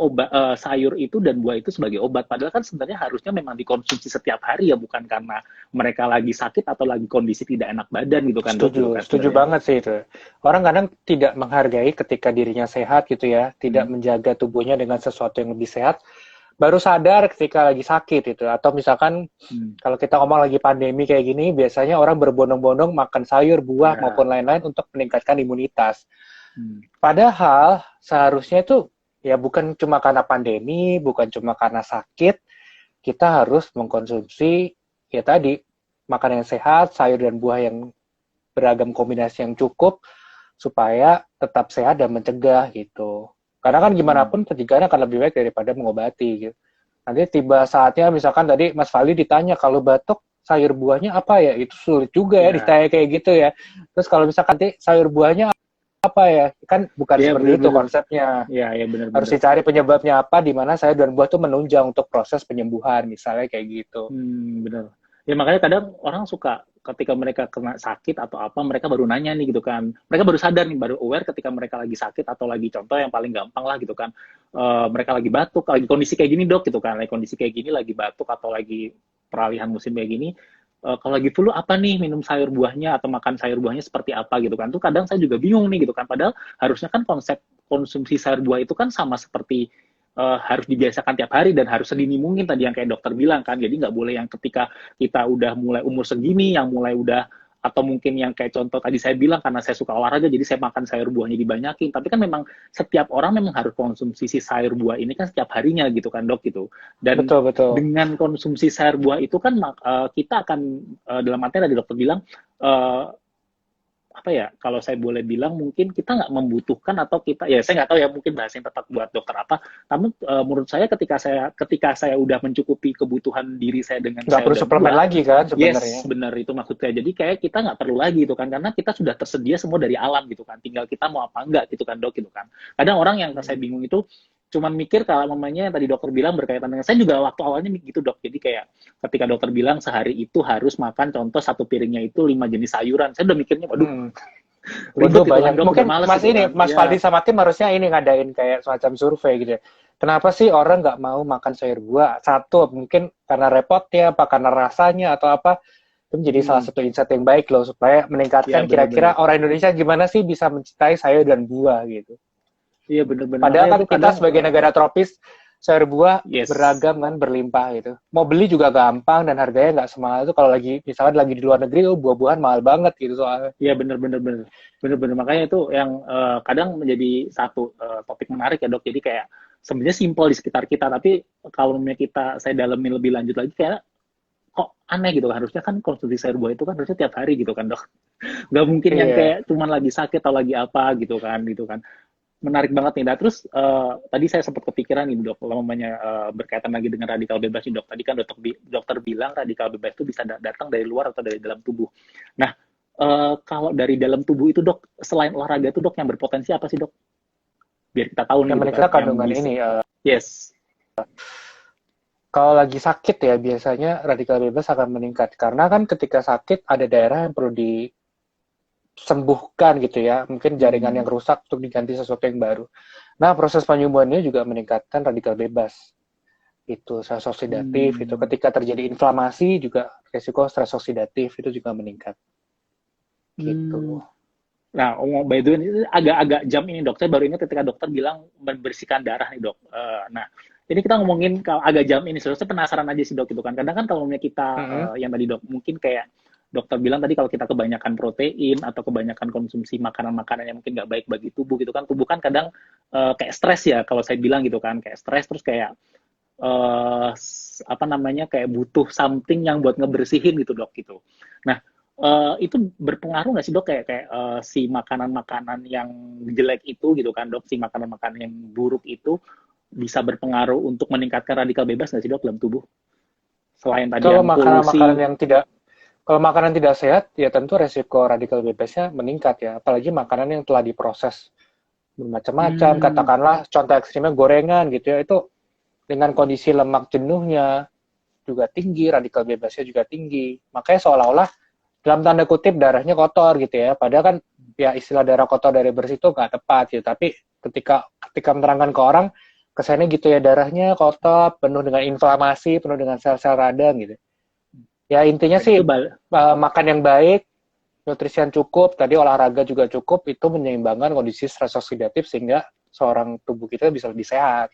sayur itu dan buah itu sebagai obat. Padahal kan sebenarnya harusnya memang dikonsumsi setiap hari ya, bukan karena mereka lagi sakit atau lagi kondisi tidak enak badan gitu kan dok gitu setuju, kan setuju sebenarnya. banget sih itu. Orang kadang tidak menghargai ketika dirinya sehat gitu ya, tidak Hmm. menjaga tubuhnya dengan sesuatu yang lebih sehat, baru sadar ketika lagi sakit itu. Atau misalkan Hmm. kalau kita ngomong lagi pandemi kayak gini, biasanya orang berbondong-bondong makan sayur, buah, Ya. maupun lain-lain untuk meningkatkan imunitas. Hmm. Padahal seharusnya itu ya bukan cuma karena pandemi, bukan cuma karena sakit, kita harus mengkonsumsi ya tadi makanan yang sehat, sayur dan buah yang beragam kombinasi yang cukup supaya tetap sehat dan mencegah gitu. Karena kan gimana Hmm. pun pencegahan akan lebih baik daripada mengobati gitu. Nanti tiba saatnya misalkan tadi Mas Fali ditanya kalau batuk sayur buahnya apa ya? Itu sulit juga ya Ya. ditanya kayak gitu ya. Terus kalau misalkan nanti sayur buahnya apa ya? Kan bukan Ya seperti itu benar-benar. konsepnya. Ya ya Harus benar-benar. dicari penyebabnya apa, di mana sayur dan buah itu menunjang untuk proses penyembuhan, misalnya kayak gitu. Benar. Ya makanya kadang orang suka ketika mereka kena sakit atau apa, mereka baru nanya nih gitu kan. Mereka baru sadar nih, baru aware ketika mereka lagi sakit atau lagi contoh yang paling gampang lah gitu kan. Mereka lagi batuk, lagi kondisi kayak gini dok gitu kan. Lagi kondisi kayak gini, lagi batuk atau lagi peralihan musim kayak gini. Kalau lagi flu apa nih minum sayur buahnya atau makan sayur buahnya seperti apa gitu kan. Tuh kadang saya juga bingung nih gitu kan. Padahal harusnya kan konsep konsumsi sayur buah itu kan sama seperti harus dibiasakan tiap hari dan harus sedini mungkin tadi yang kayak dokter bilang kan. Jadi nggak boleh yang ketika kita udah mulai umur segini, yang mulai udah atau mungkin yang kayak contoh tadi saya bilang karena saya suka olahraga jadi saya makan sayur buahnya dibanyakin. Tapi kan memang setiap orang memang harus konsumsi si sayur buah ini kan setiap harinya gitu kan dok gitu. Dan Betul, betul. dengan konsumsi sayur buah itu kan kita akan dalam arti tadi dokter bilang uh, apa ya kalau saya boleh bilang mungkin kita nggak membutuhkan atau kita ya saya nggak tahu ya mungkin bahasa yang tepat buat dokter apa namun menurut saya ketika saya udah mencukupi kebutuhan diri saya dengan Nggak sayur perlu dan suplemen buah lagi kan sebenarnya. yes benar itu maksud saya jadi kayak kita nggak perlu lagi gitu kan karena kita sudah tersedia semua dari alam gitu kan tinggal kita mau apa enggak gitu kan dok gitu kan kadang orang yang saya bingung itu cuman mikir kalau mamanya yang tadi dokter bilang berkaitan dengan saya juga waktu awalnya gitu dok jadi kayak ketika dokter bilang sehari itu harus makan contoh satu piringnya itu 5 jenis sayuran saya udah mikirnya waduh Waduh, ribet gitu kan banyak. dok udah Mungkin males Mas gitu ini, kan Mas ya Faldi sama tim harusnya ini ngadain kayak semacam survei gitu ya. Kenapa sih orang nggak mau makan sayur buah? Satu, mungkin karena repotnya, apa karena rasanya, atau apa. Itu menjadi salah hmm, satu insight yang baik loh, supaya ya meningkatkan kira-kira benar-benar orang Indonesia gimana sih bisa mencintai sayur dan buah gitu. iya benar-benar Padahal makanya kan tuh kita kadang sebagai negara tropis, sayur buah yes beragam kan, berlimpah gitu. Mau beli juga gampang dan harganya nggak semahal itu kalau lagi, misalnya lagi di luar negeri, oh buah-buahan mahal banget gitu soalnya. iya benar-benar benar-benar makanya itu yang kadang menjadi satu topik menarik ya dok jadi kayak sebenarnya simpel di sekitar kita tapi kalau misalnya saya dalamin lebih lanjut lagi kayak kok aneh gitu kan harusnya kan konsumsi sayur buah itu kan harusnya tiap hari gitu kan dok nggak mungkin yang Iya. kayak cuman lagi sakit atau lagi apa gitu kan menarik banget nih. Nah, terus tadi saya sempat kepikiran nih dok, namanya berkaitan lagi dengan radikal bebas nih dok. Tadi kan dokter bilang radikal bebas itu bisa datang dari luar atau dari dalam tubuh. Nah, kalau dari dalam tubuh itu dok, selain olahraga itu dok yang berpotensi apa sih dok? Biar kita tahu nih Yang gitu kan, meningkat yang kandungan bisa. ini, Yes. kalau lagi sakit ya biasanya radikal bebas akan meningkat karena kan ketika sakit ada daerah yang perlu disembuhkan gitu ya, mungkin jaringan yang Hmm. rusak untuk diganti sesuatu yang baru. Nah, proses penyembuhannya juga meningkatkan radikal bebas. Itu stres oksidatif, itu Hmm. ketika terjadi inflamasi juga resiko stres oksidatif itu juga meningkat. Hmm. Gitu. Nah, by the way, ini agak-agak jam ini dok. Saya baru ingat ketika dokter bilang membersihkan darah nih dok. Nah, ini kita ngomongin kalau agak jam ini, saya penasaran aja sih dok itu kan. Kadang kan kalau misalnya kita Mm-hmm. yang tadi dok, mungkin kayak dokter bilang tadi kalau kita kebanyakan protein atau kebanyakan konsumsi makanan-makanan yang mungkin nggak baik bagi tubuh gitu kan, tubuh kan kadang kayak stres ya kalau saya bilang gitu kan, kayak stres terus kayak apa namanya kayak butuh something yang buat ngebersihin gitu dok gitu. Nah itu berpengaruh nggak sih dok kayak si makanan-makanan yang jelek itu gitu kan dok si makanan-makanan yang buruk itu bisa berpengaruh untuk meningkatkan radikal bebas nggak sih dok dalam tubuh selain tadi Kalau yang makanan-makanan polusi. yang tidak Kalau makanan tidak sehat, ya tentu resiko radikal bebasnya meningkat ya. Apalagi makanan yang telah diproses bermacam-macam. Hmm, Katakanlah contoh ekstrimnya gorengan gitu ya, itu dengan kondisi lemak jenuhnya juga tinggi, radikal bebasnya juga tinggi. Makanya seolah-olah dalam tanda kutip darahnya kotor gitu ya. Padahal kan ya istilah darah kotor dari bersih itu nggak tepat gitu. Tapi ketika menerangkan ke orang, kesannya gitu ya, darahnya kotor, penuh dengan inflamasi, penuh dengan sel-sel radang gitu. Ya intinya Dan sih itu makan yang baik, nutrisi yang cukup, tadi olahraga juga cukup, itu menyeimbangkan kondisi stres oksidatif sehingga seorang tubuh kita bisa lebih sehat.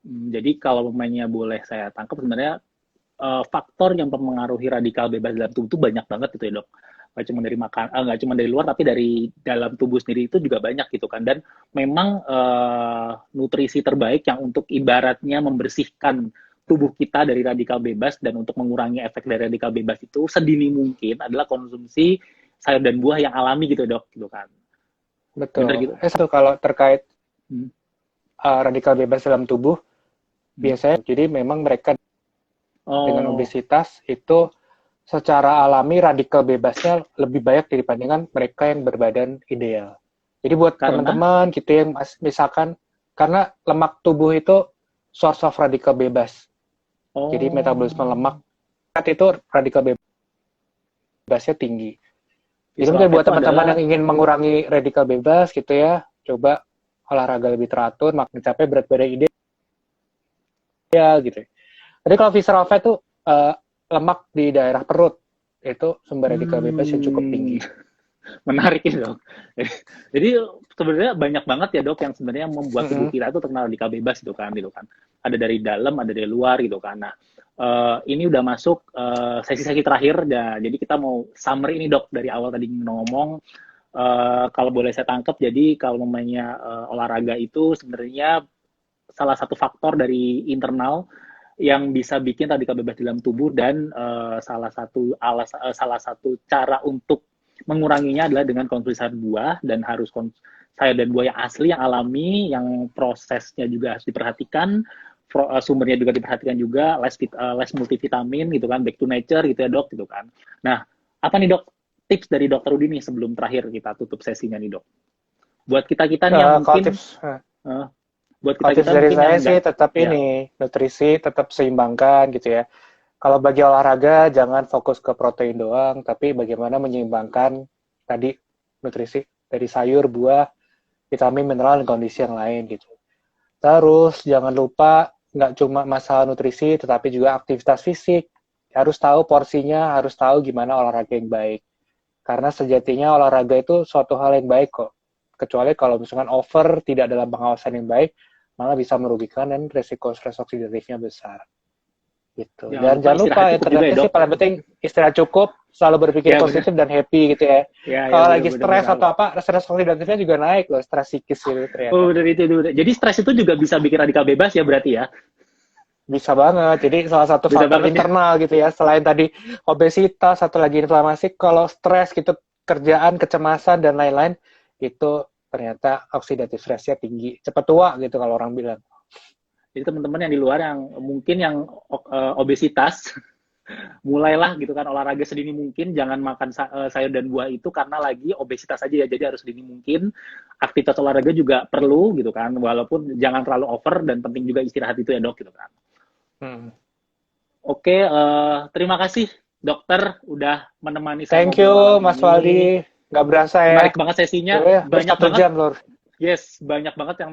jadi kalau pemainnya boleh saya tangkap sebenarnya faktor yang mempengaruhi radikal bebas dalam tubuh itu banyak banget gitu ya dok. Nggak cuma dari makan, nggak cuma dari luar tapi dari dalam tubuh sendiri itu juga banyak gitu kan. Dan memang nutrisi terbaik yang untuk ibaratnya membersihkan tubuh kita dari radikal bebas dan untuk mengurangi efek dari radikal bebas itu sedini mungkin adalah konsumsi sayur dan buah yang alami gitu dok, gitu kan. Bener Betul. gitu. Satu kalau terkait Hmm. radikal bebas dalam tubuh, biasanya jadi memang mereka dengan Oh, obesitas itu secara alami radikal bebasnya lebih banyak dibandingkan mereka yang berbadan ideal. Jadi buat karena teman-teman gitu yang misalkan karena lemak tubuh itu source of radikal bebas. Jadi metabolisme lemak itu radikal bebasnya tinggi. Jadi mungkin istilahnya buat itu teman-teman adalah yang ingin mengurangi radikal bebas gitu ya, coba olahraga lebih teratur, mencapai berat badan ideal gitu. Jadi kalau visceral fat itu lemak di daerah perut itu sumber radikal bebas yang cukup tinggi. menarik ya dok. Jadi sebenarnya banyak banget ya dok yang sebenarnya membuat tubuh kita itu terkenal radikal bebas gitu kan, gitu kan. Ada dari dalam, ada dari luar gitu kan. Nah, ini udah masuk sesi-sesi terakhir, ya. Jadi kita mau summary ini dok dari awal tadi ngomong. Kalau boleh saya tangkap, jadi kalau namanya olahraga itu sebenarnya salah satu faktor dari internal yang bisa bikin radikal bebas dalam tubuh dan salah satu cara untuk menguranginya adalah dengan konsumsi sayur buah dan harus sayur dan buah yang asli, yang alami, yang prosesnya juga harus diperhatikan, sumbernya juga diperhatikan juga, less multivitamin gitu kan, back to nature gitu ya dok gitu kan. Nah, apa nih dok tips dari dokter Rudi nih sebelum terakhir kita tutup sesinya nih dok? Buat kita nih yang Kalau mungkin tips buat Kalau tips kita dari mungkin yang saya sih enggak tetap ya. ini, nutrisi tetap seimbangkan gitu ya. Kalau bagi olahraga jangan fokus ke protein doang, tapi bagaimana menyeimbangkan tadi nutrisi dari sayur, buah, vitamin, mineral, dan kondisi yang lain gitu. Terus jangan lupa nggak cuma masalah nutrisi, tetapi juga aktivitas fisik. Harus tahu porsinya, harus tahu gimana olahraga yang baik. Karena sejatinya olahraga itu suatu hal yang baik kok. Kecuali kalau misalkan over, tidak dalam pengawasan yang baik, malah bisa merugikan dan resiko stres oksidatifnya besar. Gitu. Dan jangan lupa istirahat yang cukup juga ya terakhir sih dok. paling penting istirahat cukup, selalu berpikir Ya benar. positif dan happy gitu ya. Ya Kalau benar lagi benar stres benar. atau apa, stres oksidatifnya juga naik loh, stres psikis gitu ternyata. Oh benar itu benar. Jadi stres itu juga bisa bikin radikal bebas ya berarti ya. Bisa banget. Jadi salah satu Bisa faktor banget ya. internal gitu ya. Selain tadi obesitas, satu lagi inflamasi, kalau stres gitu, kerjaan, kecemasan, dan lain-lain, itu ternyata oksidatif stressnya tinggi. Cepat tua gitu kalau orang bilang. Jadi teman-teman yang di luar yang mungkin yang obesitas mulailah gitu kan olahraga sedini mungkin, jangan makan sayur dan buah itu karena lagi obesitas aja ya, jadi harus sedini mungkin. Aktivitas olahraga juga perlu gitu kan, walaupun jangan terlalu over dan penting juga istirahat itu ya dok gitu kan. Hmm. Oke, terima kasih dokter udah menemani saya Thank ngobrol you, malam Mas ini. Waldi. Nggak berasa ya. Menarik banget sesinya, Ya, banyak 1 jam, banget. Lur. Yes, banyak banget yang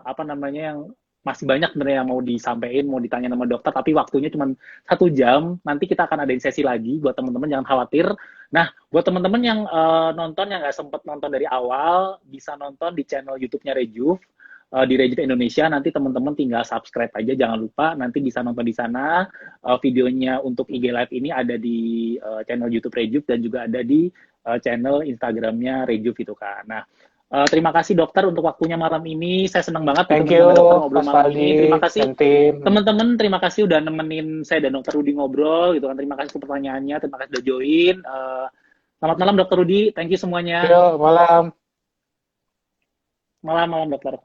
apa namanya yang masih banyak sebenarnya yang mau disampaikan, mau ditanya sama dokter, tapi waktunya cuma 1 jam. Nanti kita akan adain sesi lagi buat teman-teman, jangan khawatir. Nah, buat teman-teman yang nonton yang nggak sempet nonton dari awal, bisa nonton di channel YouTube-nya Rejuv, di Rejuv Indonesia. Nanti teman-teman tinggal subscribe aja, jangan lupa. Nanti bisa nonton di sana. Videonya untuk IG Live ini ada di channel YouTube Rejuv dan juga ada di channel Instagramnya Rejuv itu kan. Nah, terima kasih dokter untuk waktunya malam ini. Saya senang banget gitu Thank bisa you, sama dokter ngobrol Mas malam ini. Terima Waldi kasih dan tim. teman-teman, terima kasih udah nemenin saya dan dokter Rudi ngobrol gitu kan. Terima kasih untuk pertanyaannya, terima kasih udah join. Selamat malam dokter Rudi, thank you semuanya. Yuk, malam. Malam dokter.